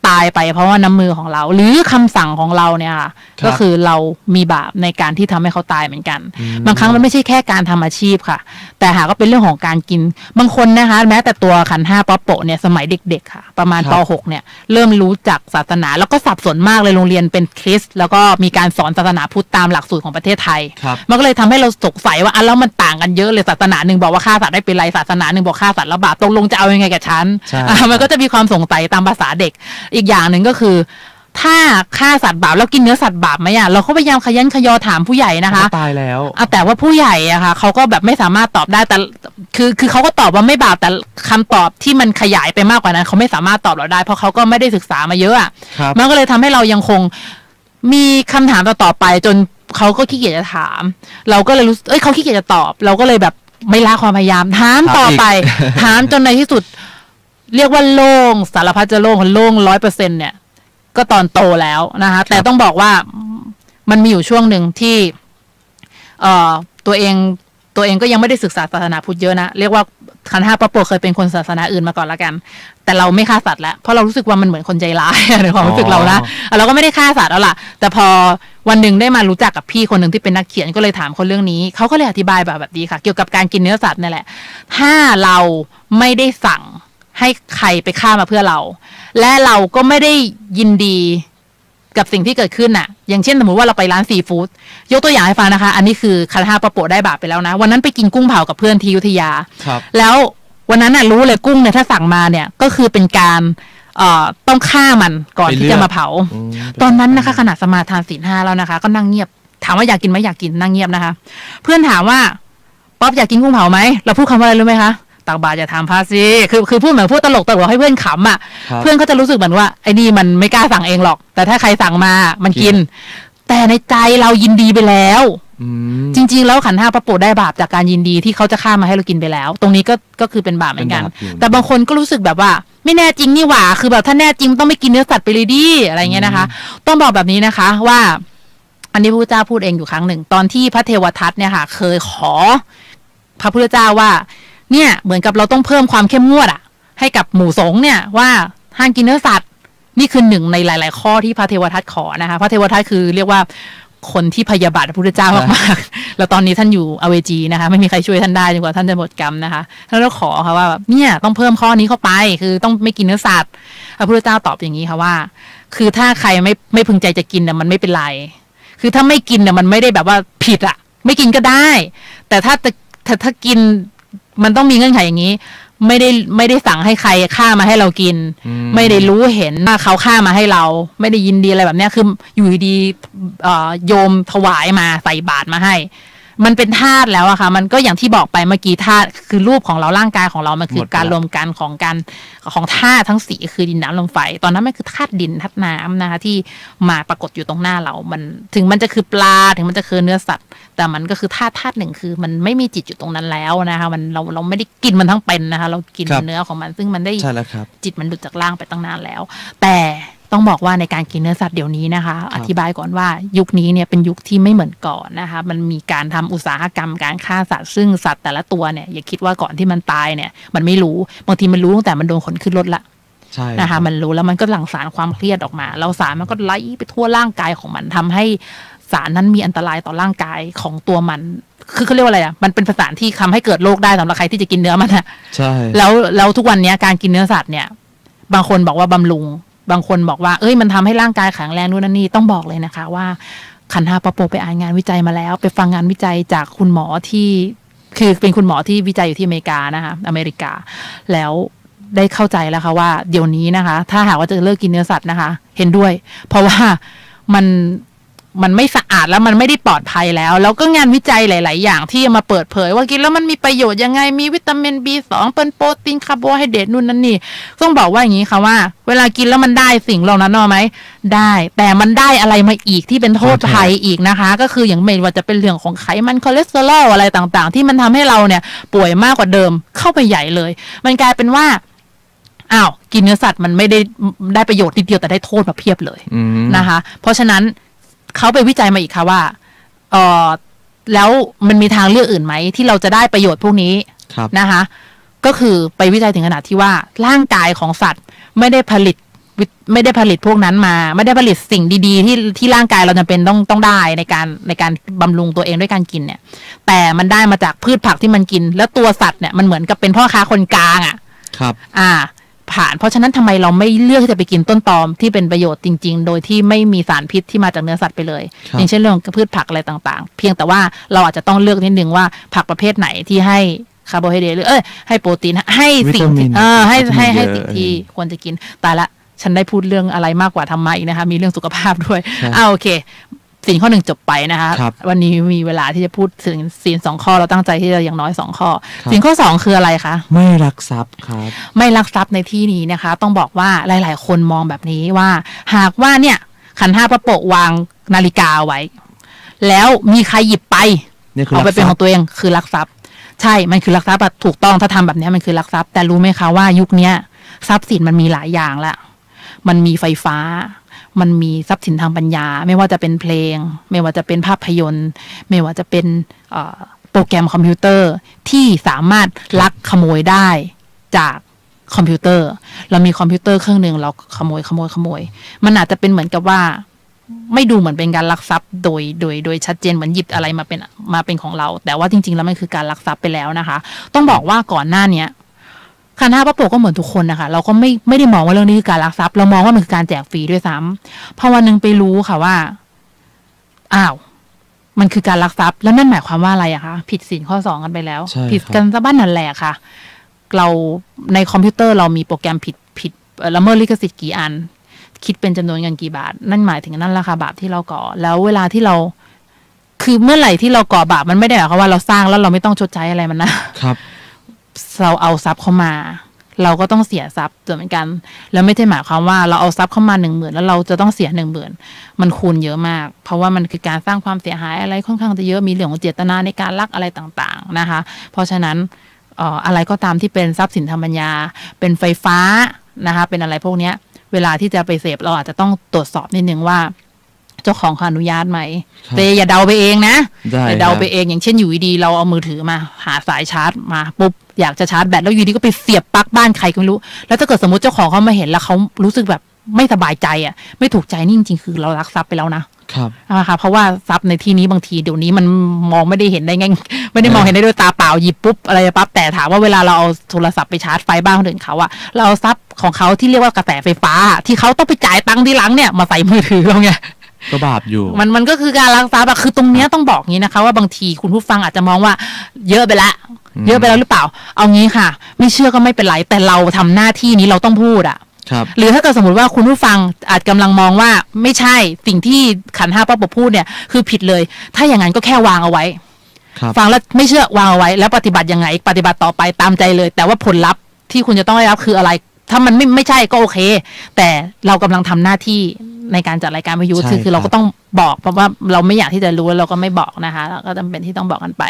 Speaker 2: ตายไปเพราะว่าน้ำมือของเราหรือคำสั่งของเราเนี่ยค่ะก็คือเรามีบาปในการที่ทำให้เขาตายเหมือนกันบางครั้งมันไม่ใช่แค่การทำอาชีพค่ะแต่หากก็เป็นเรื่องของการกินบางคนนะคะแม้แต่ตัวขันธ์5ป๊อปโปะเนี่ยสมัยเด็กๆค่ะประมาณป.6 เนี่ยเริ่มรู้จักศาสนาแล้วก็สับสนมากเลยโรงเรียนเป็นคริสต์แล้วก็มีการสอนศาสนาพุทธตามหลักสูตรของประเทศไทยมันก็เลยทำให้เราสงสัยว่าแล้วมันต่างกันเยอะเลยศาสนาหนึ่งบอกว่าฆ่าสัตว์ได้เป็นไรศาสนาหนึ่งบอกฆ่าสัตว์แล้วบาปตกลงจะเอายังไงกับฉันมันก็จะมีความสงสัยตามภาษาเด็กอีกอย่างหนึ่งก็คือถ้าฆ่าสัตว์บาปแล้วกินเนื้อสัตว์บาปไหมอ่ะเราก็พยายามขยันขยอถามผู้ใหญ่นะคะ
Speaker 3: ตายแล้ว
Speaker 2: แต่ว่าผู้ใหญ่อะค่ะเขาก็แบบไม่สามารถตอบได้แต่คือเขาก็ตอบว่าไม่บาปแต่คำตอบที่มันขยายไปมากกว่านั้นเขาไม่สามารถตอบเราได้เพราะเขาก็ไม่ได้ศึกษามาเยอะอะมันก็เลยทำให้เรายังคงมีคำถามต่อไปจนเขาก็ขี้เกียจจะถามเราก็เลยรู้เขาขี้เกียจจะตอบเราก็เลยแบบไม่ละความพยายามถามต่อไปถามจนในที่สุดเรียกว่าโล่งสารพัดจะโล่ง 100% เนี่ยก็ตอนโตแล้วนะคะแต่ต้องบอกว่ามันมีอยู่ช่วงหนึ่งที่ตัวเองก็ยังไม่ได้ศึกษาศาสนาพุทธเยอะนะเรียกว่าขันธ์5ป๊อปโปะเคยเป็นคนศาสนาอื่นมาก่อนละกันแต่เราไม่ฆ่าสัตว์แล้วเพราะเรารู้สึกว่ามันเหมือนคนใจร้ายในความรู้สึกเรานะเราก็ไม่ได้ฆ่าสัตว์แล้วล่ะแต่พอวันหนึ่งได้มารู้จักกับพี่คนหนึ่งที่เป็นนักเขียนก็เลยถามคนเรื่องนี้เขาก็เลยอธิบายแบบนี้ค่ะเกี่ยวกับการกินเนื้อสัตว์นี่แหละถ้าเราไม่ได้สั่งให้ใครไปฆ่ามาเพื่อเราและเราก็ไม่ได้ยินดีกับสิ่งที่เกิดขึ้นน่ะอย่างเช่นสมมติว่าเราไปร้านซีฟู้ดยกตัวอย่างให้ฟังนะคะอันนี้คือขันธ์5ป๊อปโปะได้บาปไปแล้วนะวันนั้นไปกินกุ้งเผากับเพื่อนที่อยุธยาแล้ววันนั้นน่ะรู้เลยกุ้งเนี่ยถ้าสั่งมาเนี่ยก็คือเป็นการต้องฆ่ามันก่อนที่จะมาเผาตอนนั้นนะคะขณะสมาทานศีล 5แล้วนะคะก็นั่งเงียบถามว่าอยากกินไหมอยากกินนั่งเงียบนะคะเพื่อนถามว่าป๊อปอยากกินกุ้งเผาไหมเราพูดคำว่าอะไรรู้ไหมคะตักบาตรอย่าทำพาสิคือพูดเหมือนพูดตลกให้เพื่อนขำอ่ะเพื่อนเขาจะรู้สึกเหมือนว่าไอ้นี่มันไม่กล้าสั่งเองหรอกแต่ถ้าใครสั่งมามันกินแต่ในใจเรายินดีไปแล้วจริงๆแล้วขันธ์5ป๊อปโปะได้บาปจากการยินดีที่เขาจะฆ่ามาให้เรากินไปแล้วตรงนี้ก็คือเป็นบาปเหมือนกันแต่บางคนก็รู้สึกแบบว่าไม่แน่จริงนี่หว่าคือแบบถ้าแน่จริงต้องไม่กินเนื้อสัตว์ไปเลยดิอะไรเงี้ยนะคะต้องบอกแบบนี้นะคะว่าอันนี้พระพุทธเจ้าพูดเองอยู่ครั้งหนึ่งตอนที่พระเทวทัตเนี่ยค่ะเคยขอพระพุทธเจ้าว่าเนี่ยเหมือนกับเราต้องเพิ่มความเข้มงวดอะให้กับหมู่สงฆ์เนี่ยว่าห้ามกินเนื้อสัตว์นี่คือหนึ่งในหลายๆข้อที่พระเทวทัตขอนะคะพระเทวทัตคือเรียกว่าคนที่พยาบาทพระพุทธเจ้ามากๆแล้วตอนนี้ท่านอยู่อเวจีนะคะไม่มีใครช่วยท่านได้จนกว่าท่านจะหมดกรรมนะคะท่านก็ขอค่ะว่าเนี่ยต้องเพิ่มข้อนี้เข้าไปคือต้องไม่กินเนื้อสัตว์พระพุทธเจ้าตอบอย่างนี้ค่ะว่าคือถ้าใครไม่พึงใจจะกินเนี่ยมันไม่เป็นไรคือถ้าไม่กินเนี่ยมันไม่ได้แบบว่าผิดอะไม่กินก็ได้แต่ถ้ากินมันต้องมีเงื่อนไขอย่างนี้ ไม่ได้สั่งให้ใครฆ่ามาให้เรากินไม่ได้รู้เห็นว่าเขาฆ่ามาให้เราไม่ได้ยินดีอะไรแบบนี้คืออยู่ดีโยมถวายมาใส่บาตรมาให้มันเป็นธาตุแล้วอะค่ะมันก็อย่างที่บอกไปเมื่อกี้ธาตุคือรูปของเราร่างกายของเรามันคือการรวมกันของธาตุทั้งสี่คือดินน้ำลมไฟตอนนั้นมันคือธาตุดินธาตุน้ำนะคะที่มาปรากฏอยู่ตรงหน้าเรามันถึงมันจะคือปลาถึงมันจะคือเนื้อสัตว์แต่มันก็คือธาตุหนึ่งคือมันไม่มีจิตอยู่ตรงนั้นแล้วนะคะมันเราไม่ได้กินมันทั้งเป็นนะคะเรากินเนื้อของมันซึ่งมันได้จิตมันหลุดจากร่างไปตั้งนานแล้วแต่ต้องบอกว่าในการกินเนื้อสัตว์เดี๋ยวนี้นะคะอธิบายก่อนว่ายุคนี้เนี่ยเป็นยุคที่ไม่เหมือนก่อนนะคะมันมีการทำอุตสาหกรรมการฆ่าสัตว์ซึ่งสัตว์แต่ละตัวเนี่ยอย่าคิดว่าก่อนที่มันตายเนี่ยมันไม่รู้บางทีมันรู้ตั้งแต่มันโดนขนขึ้นรถละนะคะมันรู้แล้วมันก็หลั่งสารความเครียดออกมาแล้วสารมันก็ไหลไปทั่วร่างกายของมันทำให้สารนั้นมีอันตรายต่อร่างกายของตัวมันคือเขาเรียกว่าอะไรอ่ะมันเป็นสารที่ทำให้เกิดโรคได้สำหรับใครที่จะกินเนื้อมันอ่ะใช่แล้วทุกวันนี้การกินเนื้อสัตว์เนี่ยบางคนบอกว่าบำรุงบางคนบอกว่ามันทำให้ร่างกายแข็งแรงนู่นนั่นนี่ต้องบอกเลยนะคะว่าขันธ์ปโปไปอ่านงานวิจัยมาแล้วไปฟังงานวิจัยจากคุณหมอที่คือเป็นคุณหมอที่วิจัยอยู่ที่อเมริกานะคะอเมริกาแล้วได้เข้าใจแล้วค่ะว่าเดี๋ยวนี้นะคะถ้าหากว่าจะเลิกกินเนื้อสัตว์นะคะเห็นด้วยเพราะว่ามันไม่สะอาดแล้วมันไม่ได้ปลอดภัยแล้วก็งานวิจัยหลายๆอย่างที่มาเปิดเผยว่ากินแล้วมันมีประโยชน์ยังไงมีวิตามิน B2 เป็นโปรตีนคาร์โบไฮเดรตนู่นนั่นนี่ต้องบอกว่าอย่างนี้ค่ะว่าเวลากินแล้วมันได้สิ่งเหล่านั้นไหมได้แต่มันได้อะไรมาอีกที่เป็นโทษภัยอีกนะคะก็คืออย่างไม่ว่าจะเป็นเรื่องของไขมันคอเลสเตอรอลอะไรต่างๆที่มันทำให้เราเนี่ยป่วยมากกว่าเดิมเข้าไปใหญ่เลยมันกลายเป็นว่ากินเนื้อสัตว์มันไม่ได้ประโยชน์นิดเดียวแต่ได้โทษมาเพียบเลยนะคะเพราะฉะนั้นเขาไปวิจัยมาอีกค่ะว่าแล้วมันมีทางเลือกอื่นไหมที่เราจะได้ประโยชน์พวกนี้นะคะก็คือไปวิจัยถึงขนาดที่ว่าร่างกายของสัตว์ไม่ได้ผลิตพวกนั้นมาไม่ได้ผลิตสิ่งดีๆที่ร่างกายเราจำเป็นต้องได้ในการบำรุงตัวเองด้วยการกินเนี่ยแต่มันได้มาจากพืชผักที่มันกินแล้วตัวสัตว์เนี่ยมันเหมือนกับเป็นพ่อค้าคนกลางครับผ่านเพราะฉะนั้นทำไมเราไม่เลือกที่จะไปกินต้นตอมที่เป็นประโยชน์จริงๆโดยที่ไม่มีสารพิษที่มาจากเนื้อสัตว์ไปเลยอย่างเช่นเรื่องพืชผักอะไรต่างๆเพียงแต่ว่าเราอาจจะต้องเลือกนิดนึงว่าผักประเภทไหนที่ให้คาร์โบไฮเดรตหรือให้โปรตีนให้สิ่งให้สิ่งที่ควรจะกินแต่ละฉันได้พูดเรื่องอะไรมากกว่าธรรมะอีกนะคะมีเรื่องสุขภาพด้วยโอเคศีลข้อ 1จบไปนะคะวันนี้มีเวลาที่จะพูดถึงศีล2ข้อเราตั้งใจที่จะอย่างน้อย2ข้อศีลข้อ2คืออะไรคะ
Speaker 3: ไม่ลักทรัพย์ครับ
Speaker 2: ไม่ลักทรัพย์ในที่นี้นะคะต้องบอกว่าหลายๆคนมองแบบนี้ว่าหากว่าเนี่ยขันธ์5พระโปะวางนาฬิกาไว้แล้วมีใครหยิบไปเอาไปเป็นของตัวเองคือลักทรัพย์ใช่มันคือลักทรัพย์ถูกต้องถ้าทำแบบนี้มันคือลักทรัพย์แต่รู้ไหมคะว่ายุคนี้ทรัพย์สินมันมีหลายอย่างละมันมีไฟฟ้ามันมีทรัพย์สินทางปัญญาไม่ว่าจะเป็นเพลงไม่ว่าจะเป็นภาพยนตร์ไม่ว่าจะเป็นโปรแกรมคอมพิวเตอร์ที่สามารถลักขโมยได้จากคอมพิวเตอร์เรามีคอมพิวเตอร์เครื่องหนึ่งเราขโมยมันอาจจะเป็นเหมือนกับว่าไม่ดูเหมือนเป็นการลักทรัพย์โดยชัดเจนเหมือนหยิบอะไรมาเป็นของเราแต่ว่าจริงๆแล้วมันคือการลักทรัพย์ไปแล้วนะคะต้องบอกว่าก่อนหน้านี้ขันธ์5พระโปก็เหมือนทุกคนนะคะเราก็ไม่ได้มองว่าเรื่องนี้คือการลักทรัพย์เรามองว่ามันคือการแจกฟรีด้วยซ้ำพอวันนึงไปรู้ค่ะว่ามันคือการลักทรัพย์แล้วนั่นหมายความว่าอะไรอะคะผิดศีลข้อ2กันไปแล้วผิดกันซะบ้านนั่นแหละค่ะเราในคอมพิวเตอร์เรามีโปรแกรมผิดละเมิดลิขสิทธิ์กี่อันคิดเป็นจำนวนเงินกี่บาทนั่นหมายถึงนั่นราคาบาปที่เราก่อแล้วเวลาที่เราคือเมื่อไหร่ที่เราก่อบาปมันไม่ได้หมายความว่าเราสร้างแล้วเราไม่ต้องชดใช้อะไรมันนะครับเราเอาทรัพย์เข้ามาเราก็ต้องเสียทรัพย์เหมือนกันแล้วไม่ใช่หมายความว่าเราเอาทรัพย์เข้ามา 10,000 แล้วเราจะต้องเสีย 10,000 มันคูณเยอะมากเพราะว่ามันคือการสร้างความเสียหายอะไรค่อนข้างจะเยอะมีเรื่องของเจตนาในการลักอะไรต่างๆนะคะเพราะฉะนั้นอะไรก็ตามที่เป็นทรัพย์สินทางปัญญาเป็นไฟฟ้านะคะเป็นอะไรพวกนี้เวลาที่จะไปเสพเราอาจจะต้องตรวจสอบนิดนึงว่าเจ้าของขออนุญาตไหมแต่อย่าเดาไปเองนะอย่าเดาไปเองอย่างเช่นอยู่ดีเราเอามือถือมาหาสายชาร์จมาปุ๊บอยากจะชาร์จแบตแล้วอยู่ดีก็ไปเสียบปลั๊กบ้านใครก็ไม่รู้แล้วถ้าเกิดสมมติเจ้าของเขามาเห็นแล้วเขารู้สึกแบบไม่สบายใจไม่ถูกใจนี่จริงๆคือเราลักทรัพย์ไปแล้วนะครับนะคะเพราะว่าทรัพย์ในที่นี้บางทีเดี๋ยวนี้มันมองไม่ได้เห็นได้ง่ายไม่ได้มองเห็นได้ด้วยตาเปล่าหยิบปุ๊บอะไรปั๊บแต่ถามว่าเวลาเราเอาโทรศัพท์ไปชาร์จไฟบ้านคนอื่นเขาเราเอาทรัพย์ของเขาที่เรียกว่ากระแสไฟฟ้าที่เขาต้องไปจ่ายตังค์ทีหลังเนี่ยมาใส่มือถือเราไง
Speaker 3: ก็บาปอยู่
Speaker 2: มันก็คือการลักทรัพย์คือตรงนี้ต้องบอกงี้นะคะว่าบางทีคุณผู้ฟังอาจจะมองว่าเยอะไปละ เยอะไปแล้วหรือเปล่าเอางี้ค่ะไม่เชื่อก็ไม่เป็นไรแต่เราทำหน้าที่นี้เราต้องพูดหรือถ้าเกิดสมมติว่าคุณผู้ฟังอาจกำลังมองว่าไม่ใช่สิ่งที่ขันธ์ห้าป้าปพูดเนี่ยคือผิดเลยถ้าอย่างนั้นก็แค่วางเอาไว้ฟังแล้วไม่เชื่อวางเอาไว้แล้วปฏิบัติยังไงปฏิบัติต่อไปตามใจเลยแต่ว่าผลลัพธ์ที่คุณจะต้องได้รับคืออะไรถ้ามันไม่ใช่ก็โอเคแต่เรากำลังทำหน้าที่ในการจัดรายการวิทยุคือเราก็ต้องบอกเพราะว่าเราไม่อยากที่จะรู้เราก็ไม่บอกนะคะเราก็จำเป็นที่ต้องบอกกันไป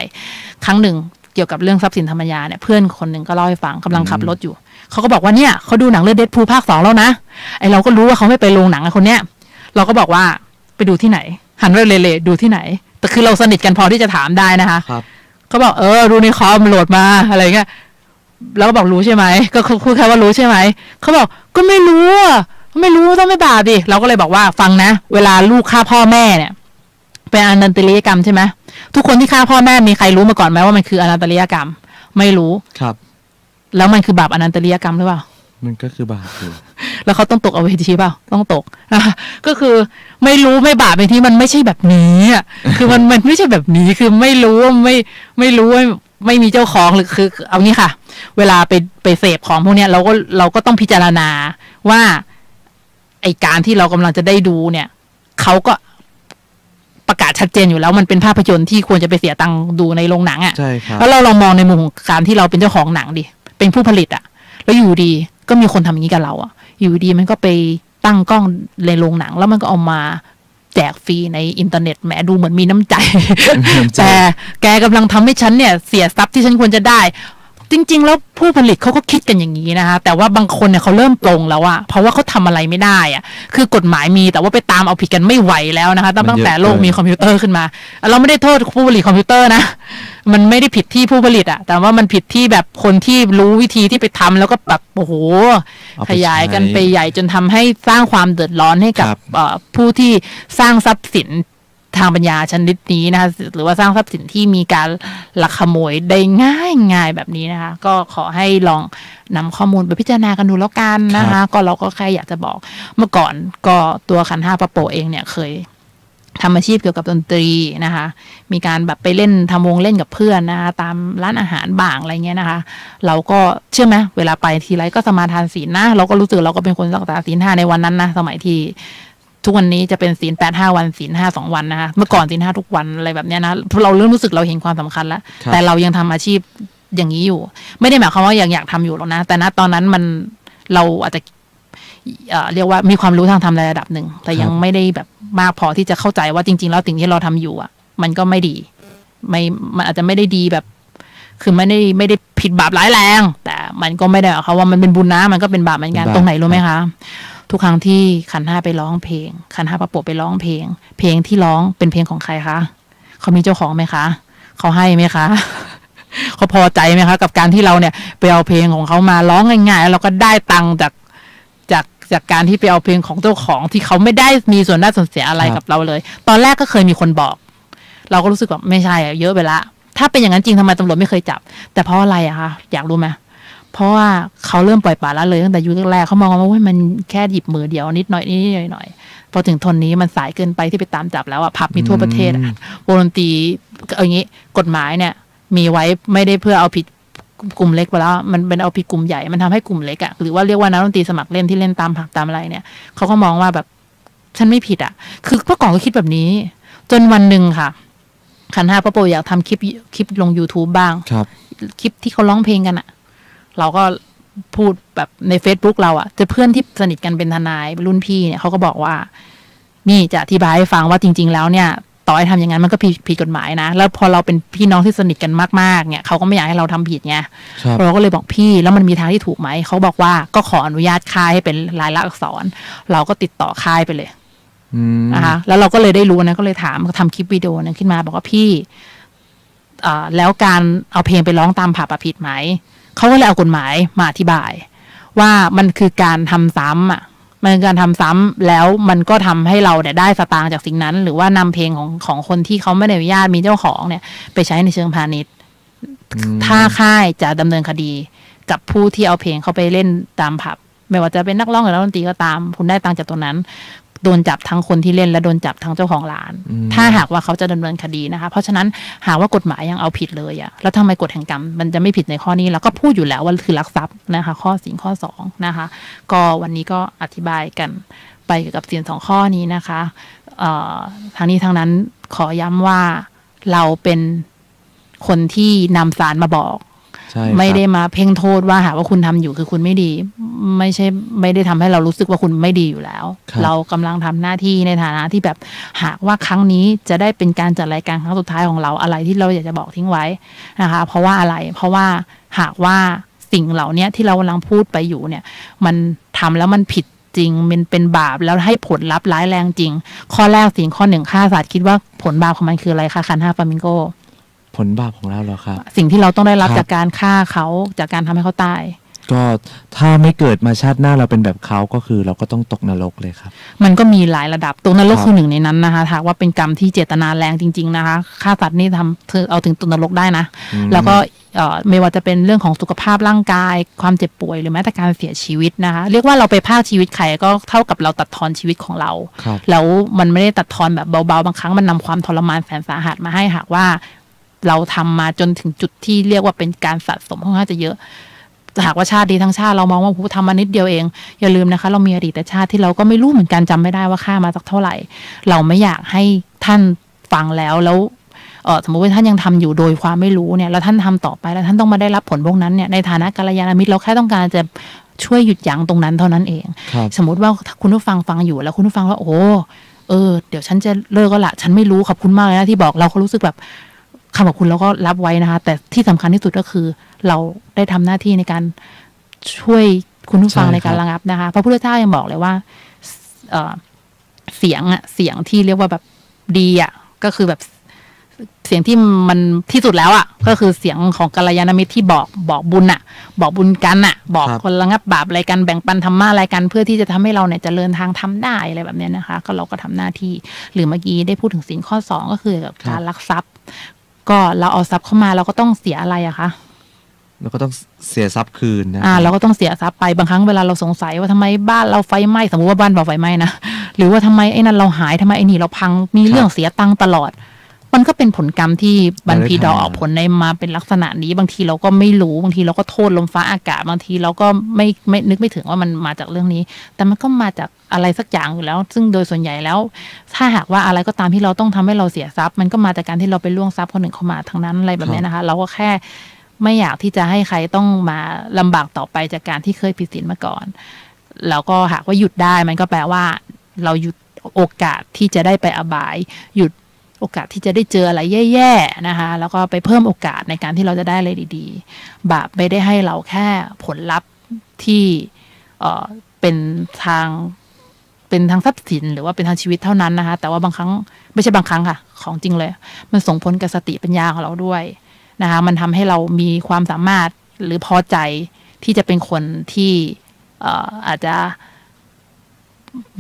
Speaker 2: ครั้งหนึ่งเกี่ยวกับเรื่องทรัพย์สินธรรมยาเนี่ยเพื่อนคนหนึ่งก็เล่าให้ฟังกำลังขับรถอยู่เขาก็บอกว่าเนี่ยเขาดูหนังเรื่องเดดพูลภาค 2แล้วนะไอเราก็รู้ว่าเขาไม่ไปโรงหนังคนเนี้ยเราก็บอกว่าไปดูที่ไหนหันไปเล่ๆดูที่ไหนแต่คือเราสนิทกันพอที่จะถามได้นะคะเขาบอกดูในคอมโหลดมาอะไรเงี้ยแล้วก็บอกรู้ใช่ไหมก็คุยแค่ว่ารู้ใช่ไหมเขาบอกก็ไม่รู้ต้องไม่บาปดิเราก็เลยบอกว่าฟังนะเวลาลูกฆ่าพ่อแม่เนี่ยเป็นอนันตริยกรรมใช่ไหมทุกคนที่ฆ่าพ่อแม่มีใครรู้มาก่อนไหมว่ามันคืออนันตริยกรรมไม่รู้
Speaker 3: ครับ
Speaker 2: แล้วมันคือบาปอนันตริยกรรมหรือเปล่า
Speaker 3: มันก็คือบาป
Speaker 2: แล้วเขาต้องตกอเวจีเปล่าต้องตกก็คือไม่รู้ไม่บาปในที่มันไม่ใช่แบบนี้คือมันไม่ใช่แบบนี้คือไม่รู้ไม่รู้ไม่มีเจ้าของหรือคือเอางี้ค่ะเวลาไปเสพของพวกนี้เราก็ต้องพิจารณาว่าไอการที่เรากำลังจะได้ดูเนี่ยเขาก็ประกาศชัดเจนอยู่แล้วมันเป็นภาพยนตร์ที่ควรจะไปเสียตังค์ดูในโรงหนัง
Speaker 3: ใช่ครับ
Speaker 2: แล้วเราลองมองในมุมของการที่เราเป็นเจ้าของหนังดิเป็นผู้ผลิตแล้วอยู่ดีก็มีคนทำอย่างนี้กับเราอยู่ดีมันก็ไปตั้งกล้องในโรงหนังแล้วมันก็เอามาแจกฟรีในอินเทอร์เน็ตแหมดูเหมือนมีน้ำใจ แต่แกกำลังทำให้ฉันเนี่ยเสียทรัพย์ที่ฉันควรจะได้จริงๆแล้วผู้ผลิตเขาก็คิดกันอย่างนี้นะคะแต่ว่าบางคนเนี่ยเขาเริ่มปลงแล้วเพราะว่าเขาทำอะไรไม่ได้คือกฎหมายมีแต่ว่าไปตามเอาผิดกันไม่ไหวแล้วนะคะตั้งแต่โลกมีคอมพิวเตอร์ขึ้นมาเราไม่ได้โทษผู้ผลิตคอมพิวเตอร์นะมันไม่ได้ผิดที่ผู้ผลิตแต่ว่ามันผิดที่แบบคนที่รู้วิธีที่ไปทำแล้วก็แบบโอ้โหขยายกันไปใหญ่จนทำให้สร้างความเดือดร้อนให้กับผู้ที่สร้างทรัพย์สินทางปัญญาชนิดนี้นะคะหรือว่าสร้างทรัพย์สินที่มีการลักขโมยได้ง่ายแบบนี้นะคะก็ขอให้ลองนำข้อมูลไปพิจารณากันดูแล้วกันนะคะก็เราก็แค่อยากจะบอกเมื่อก่อนก็ตัวขันธ์ห้าป้าโปเองเนี่ยเคยทำอาชีพเกี่ยวกับดนตรีนะคะมีการแบบไปเล่นทำวงเล่นกับเพื่อนนะคะตามร้านอาหารบ้างอะไรเงี้ยนะคะเราก็เชื่อไหมเวลาไปทีไรก็สมาทานศีลนะเราก็รู้สึกเราก็เป็นคนรักษาศีล5ในวันนั้นนะสมัยที่ทุกวันนี้จะเป็นศีล8 5 วันศีล5 2 วันนะคะเมื่อก่อนศีล5ทุกวันอะไรแบบนี้นะเราเริ่มรู้สึกเราเห็นความสำคัญแล้วแต่เรายังทำอาชีพอย่างนี้อยู่ไม่ได้หมายความว่าอยากทำอยู่หรอกนะแต่ณตอนนั้นเราอาจจะเรียกว่ามีความรู้ทางธรรมในระดับหนึ่งแต่ยังไม่ได้แบบมากพอที่จะเข้าใจว่าจริงๆแล้วสิ่งที่เราทำอยู่มันก็ไม่ดีมันอาจจะไม่ได้ดีแบบคือไม่ได้ผิดบาปร้ายแรงแต่มันก็ไม่ได้เขาว่ามันเป็นบุญนะมันก็เป็นบาปเหมือนกันตรงไหนรู้ไหมคะทุกครั้งที่ขันธ์ห้าไปร้องเพลงขันธ์ห้าป้าโปไปร้องเพลงที่ร้องเป็นเพลงของใครคะเขามีเจ้าของไหมคะเขาให้ไหมคะ เขาพอใจไหมคะกับการที่เราเนี่ยไปเอาเพลงของเขามาร้องง่ายๆแล้วเราก็ได้ตังค์จากการที่ไปเอาเพลงของเจ้าของที่เขาไม่ได้มีส่วนได้ส่วนเสียอะไรกับเราเลยตอนแรกก็เคยมีคนบอกเราก็รู้สึกว่าไม่ใช่เยอะไปละถ้าเป็นอย่างนั้นจริงทำไมตำรวจไม่เคยจับแต่เพราะอะไรคะอยากรู้ไหมเพราะว่าเขาเริ่มปล่อยปละละเลยตั้งแต่ยุคแรกเขามองว่ามันแค่หยิบมือเดียวนิดหน่อยพอถึงทนนี้มันสายเกินไปที่ไปตามจับแล้วผับมีทั่วประเทศวงดนตรีอย่างนี้กฎหมายเนี่ยมีไว้ไม่ได้เพื่อเอาผิดกลุ่มเล็กไปแล้วมันเป็นเอาผิดกลุ่มใหญ่มันทำให้กลุ่มเล็กหรือว่าเรียกว่านักดนตรีสมัครเล่นที่เล่นตามผับตามอะไรเนี่ยเขาก็มองว่าแบบฉันไม่ผิดคือเมื่อก่อนก็คิดแบบนี้จนวันหนึ่งค่ะขันธ์ห้าป้าโปอยากทำคลิปลง YouTube บ้างคลิปที่เขาร้องเพลงกันเราก็พูดแบบใน Facebook เราจะเพื่อนที่สนิทกันเป็นทนายรุ่นพี่เนี่ยเขาก็บอกว่านี่จะอธิบายให้ฟังว่าจริงๆแล้วเนี่ยต่อให้ทำอย่างนั้นมันก็ผิดกฎหมายนะแล้วพอเราเป็นพี่น้องที่สนิทกันมากๆเนี่ยเขาก็ไม่อยากให้เราทำผิดไงเราก็เลยบอกพี่แล้วมันมีทางที่ถูกไหมเขาบอกว่าก็ขออนุญาตค่ายให้เป็นลายลักษณ์อักษรเราก็ติดต่อค่ายไปเลยนะคะแล้วเราก็เลยได้รู้นะก็เลยถามทำคลิปวิดีโอนั้นขึ้นมาบอกว่าพี่แล้วการเอาเพลงไปร้องตามผับผิดไหมเขาก็เลยเอากฎหมายมาอธิบายว่ามันคือการทำซ้ำมันคือการทำซ้ำแล้วมันก็ทำให้เราเนี่ยได้สตางค์จากสิ่งนั้นหรือว่านำเพลงของคนที่เขาไม่ได้อนุญาตมีเจ้าของเนี่ยไปใช้ในเชิงพาณิชย์ถ้าค่ายจะดำเนินคดีกับผู้ที่เอาเพลงเขาไปเล่นตามผับไม่ว่าจะเป็นนักร้องหรือนักดนตรีก็ตามคุณได้ตังค์จากตรงนั้น โดนจับทั้งคนที่เล่นและโดนจับทั้งเจ้าของร้านถ้าหากว่าเขาจะดำเนินคดีนะคะเพราะฉะนั้นหากว่ากฎหมายยังเอาผิดเลยอะแล้วทำไมกฎแห่งกรรมมันจะไม่ผิดในข้อนี้แล้วก็พูดอยู่แล้วว่าคือลักทรัพย์นะคะข้อสิ่งข้อ2นะคะก็วันนี้ก็อธิบายกันไปเกี่ยวกับสิ่ง2ข้อนี้นะคะทางนี้ทางนั้นขอย้ำว่าเราเป็นคนที่นำศาลมาบอกไม่ได้มาเพ่งโทษว่าหากว่าคุณทำอยู่คือคุณไม่ดีไม่ได้ทำให้เรารู้สึกว่าคุณไม่ดีอยู่แล้วเรากำลังทำหน้าที่ในฐานะที่แบบหากว่าครั้งนี้จะได้เป็นการจัดรายการครั้งสุดท้ายของเราอะไรที่เราอยากจะบอกทิ้งไว้นะคะเพราะว่าอะไรเพราะว่าหากว่าสิ่งเหล่านี้ที่เรากำลังพูดไปอยู่เนี่ยมันทำแล้วมันผิดจริงมันเป็นบาปแล้วให้ผลลัพธ์ร้ายแรงจริงข้อแรกสิ่งข้อ1ฆ่าสัตว์คิดว่าผลบาปของมันคืออะไรคะขันธ์5ฟลามิงโก
Speaker 3: ผลบาปของเราเหรอครับ
Speaker 2: สิ่งที่เราต้องได้รับจากการฆ่าเขาจากการทำให้เขาตาย
Speaker 3: ก็ถ้าไม่เกิดมาชาติหน้าเราเป็นแบบเขาก็คือเราก็ต้องตกนรกเลยครับ
Speaker 2: มันก็มีหลายระดับตกนรกคือหนึ่งในนั้นนะคะหากว่าเป็นกรรมที่เจตนาแรงจริงๆนะคะฆ่าสัตว์นี่ทำเอาถึงตกนรกได้นะแล้วก็ไม่ว่าจะเป็นเรื่องของสุขภาพร่างกายความเจ็บป่วยหรือแม้แต่การเสียชีวิตนะคะเรียกว่าเราไปพรากชีวิตใครก็เท่ากับเราตัดทอนชีวิตของเราแล้วมันไม่ได้ตัดทอนแบบเบาๆบางครั้งมันนำความทรมานแสนสาหัสมาให้หากว่าเราทำมาจนถึงจุดที่เรียกว่าเป็นการสะสมค่อนข้างจะเยอะหากว่าชาติดีทั้งชาติเรามองว่าทำมานิดเดียวเองอย่าลืมนะคะเรามีอดีตชาติที่เราก็ไม่รู้เหมือนกันจำไม่ได้ว่าค่ามาสักเท่าไหร่เราไม่อยากให้ท่านฟังแล้วสมมติว่าท่านยังทำอยู่โดยความไม่รู้เนี่ยแล้วท่านทำต่อไปแล้วท่านต้องมาได้รับผลพวกนั้นเนี่ยในฐานะกัลยาณมิตรเราแค่ต้องการจะช่วยหยุดยั้งตรงนั้นเท่านั้นเองสมมติว่าคุณผู้ฟังอยู่แล้วคุณผู้ฟังว่าโอ้เดี๋ยวฉันจะเลิกก็ละฉันไม่รู้ขอบคุณมากเลยนะที่บอกเราก็รู้สึกแบบคำขอบคุณเราก็รับไว้นะคะแต่ที่สำคัญที่สุดก็คือเราได้ทำหน้าที่ในการช่วยคุณผู้ฟังในการระงับนะคะพระพุทธเจ้ายังบอกเลยว่าเสียงที่เรียกว่าแบบดีก็คือแบบเสียงที่มันที่สุดแล้วก็คือเสียงของกัลยาณมิตรที่บอกบุญบอกบุญกันบอกคนระงับบาปอะไรกันแบ่งปันธรรมะอะไรกันเพื่อที่จะทำให้เราเนี่ยเจริญทางทำได้อะไรแบบนี้นะคะก็เราก็ทำหน้าที่หรือเมื่อกี้ได้พูดถึงศีลข้อ2ก็คือการลักทรัพย์ก็เราเอาทรัพย์เข้ามาเราก็ต้องเสียอะไรคะ
Speaker 3: เราก็ต้องเสียทรัพย์คืนนะ
Speaker 2: เราก็ต้องเสียทรัพย์ไปบางครั้งเวลาเราสงสัยว่าทำไมบ้านเราไฟไหม้สมมติว่าบ้านเราไฟไหม้นะหรือว่าทำไมไอ้นั่นเราหายทำไมไอ้นี่เราพังมีเรื่องเสียตังค์ตลอดมันก็เป็นผลกรรมที่บันพีดอกออกผลในมาเป็นลักษณะนี้บางทีเราก็ไม่รู้บางทีเราก็โทษลมฟ้าอากาศบางทีเราก็ไม่นึกไม่ถึงว่ามันมาจากเรื่องนี้แต่มันก็มาจากอะไรสักอย่างอยู่แล้วซึ่งโดยส่วนใหญ่แล้วถ้าหากว่าอะไรก็ตามที่เราต้องทำให้เราเสียทรัพย์มันก็มาจากการที่เราไปล่วงทรัพย์คนหนึ่งเข้ามาทั้งนั้นอะไรแบบนี้นะคะเราก็แค่ไม่อยากที่จะให้ใครต้องมาลำบากต่อไปจากการที่เคยผิดศีลมาก่อนแล้วก็หากว่าหยุดได้มันก็แปลว่าเราหยุดโอกาสที่จะได้ไปอบายหยุดโอกาสที่จะได้เจออะไรแย่ๆนะคะแล้วก็ไปเพิ่มโอกาสในการที่เราจะได้อะไรดีๆบาปไม่ได้ให้เราแค่ผลลัพธ์ที่เป็นทางทรัพย์สินหรือว่าเป็นทางชีวิตเท่านั้นนะคะแต่ว่าบางครั้งไม่ใช่บางครั้งค่ะของจริงเลยมันส่งผลกับสติปัญญาของเราด้วยนะคะมันทำให้เรามีความสามารถหรือพอใจที่จะเป็นคนที่อาจจะ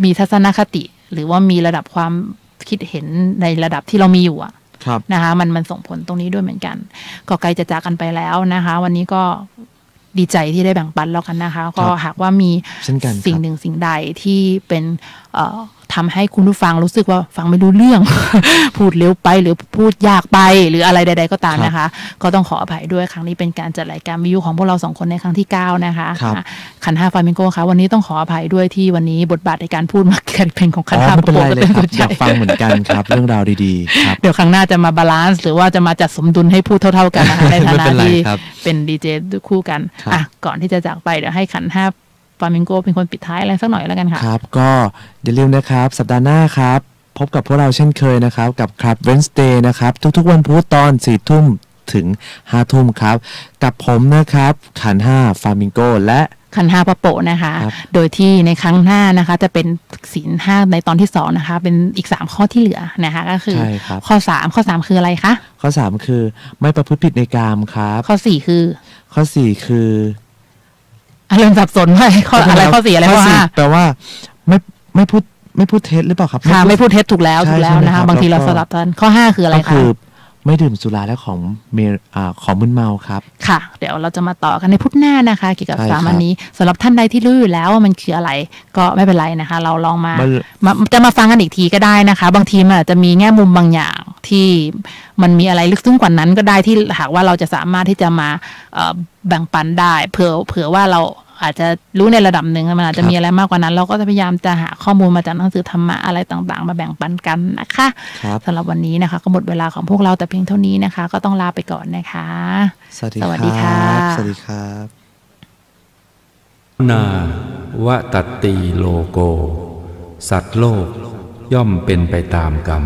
Speaker 2: มีทัศนคติหรือว่ามีระดับความคิดเห็นในระดับที่เรามีอยู่นะคะมันส่งผลตรงนี้ด้วยเหมือนกันก็ใกล้จะจากกันไปแล้วนะคะวันนี้ก็ดีใจที่ได้แบ่งปันแล้วกันนะคะก็หากว่ามีสิ่งหนึ่งสิ่งใดที่เป็นทำให้คุณผู้ฟังรู้สึกว่าฟังไม่รู้เรื่อง พูดเร็วไปหรือพูดยากไปหรืออะไรใดๆก็ตามนะคะก็ต้องขออภัยด้วยครั้งนี้เป็นการจัดรายการวิทยุของพวกเรา2คนในครั้งที่9นะคะขันธ์5ฟลามิงโกค่ะวันนี้ต้องขออภัยด้วยที่วันนี้บทบาทในการพูดมาเกิดเป็นของขันธ์5
Speaker 3: ไม่เป็นไรเลยครับอยากฟังเหมือนกันครับเรื่องราวดีๆครับ
Speaker 2: เดี๋ยวครั้งหน้าจะมาบาลานซ์หรือว่าจะมาจัดสมดุลให้พูดเท่าๆกันในฐานะที่เป็นดีเจคู่กันก่อนที่จะจากไปเดี๋ยวให้ขันธ์5ฟลามิงโกเป็นคนปิดท้ายอะไรสักหน่อยแล้วกันค่ะ
Speaker 3: ครับก็อย่าลืมนะครับสัปดาห์หน้าครับพบกับพวกเราเช่นเคยนะครับกับครับ Wednesday นะครับทุกๆวันพุธตอน 4 ทุ่มถึง 5 ทุ่มครับกับผมนะครับขันธ์5ฟลามิงโกและ
Speaker 2: ขันธ์5ปะโปะนะคะโดยที่ในครั้งหน้านะคะจะเป็นศีล5ในตอนที่2นะคะเป็นอีก3ข้อที่เหลือนะคะก็คือข้อ3คืออะไรคะ
Speaker 3: ข้อ3คือไม่ประพฤติผิดในกามครับ
Speaker 2: ข้อ4คือ
Speaker 3: เ
Speaker 2: ริ่มสับสนว่าข้ออะไรข้อ4อะไรข้อ5
Speaker 3: แปลว่าไม่พูดเท็จหรือเปล่าครับ
Speaker 2: ไม่พูดเท็จถูกแล้วนะคะบางทีเราสลับกันข้อ5คืออะไรคะ
Speaker 3: คือ ไม่ดื่มสุราและของมึนเมาครับ
Speaker 2: ค่ะเดี๋ยวเราจะมาต่อกันในพุธหน้านะคะเกี่ยวกับ3อันนี้สำหรับท่านใดที่รู้อยู่แล้วว่ามันคืออะไรก็ไม่เป็นไรนะคะเราลองจะมาฟังกันอีกทีก็ได้นะคะบางทีมันอาจจะมีแง่มุมบางอย่างที่มันมีอะไรลึกซึ้งกว่านั้นก็ได้ที่หากว่าเราจะสามารถที่จะมาแบ่งปันได้เผื่อว่าเราอาจจะรู้ในระดับหนึ่งมันอาจจะมีอะไรมากกว่านั้นเราก็จะพยายามจะหาข้อมูลมาจากหนังสือธรรมะอะไรต่างๆมาแบ่งปันกันนะคะสำหรับวันนี้นะคะก็หมดเวลาของพวกเราแต่เพียงเท่านี้นะคะก็ต้องลาไปก่อนนะคะ
Speaker 3: สวัสดีครับสวัสดีครับ
Speaker 1: นาวตติโลโกสัตว์โลกย่อมเป็นไปตามกรรม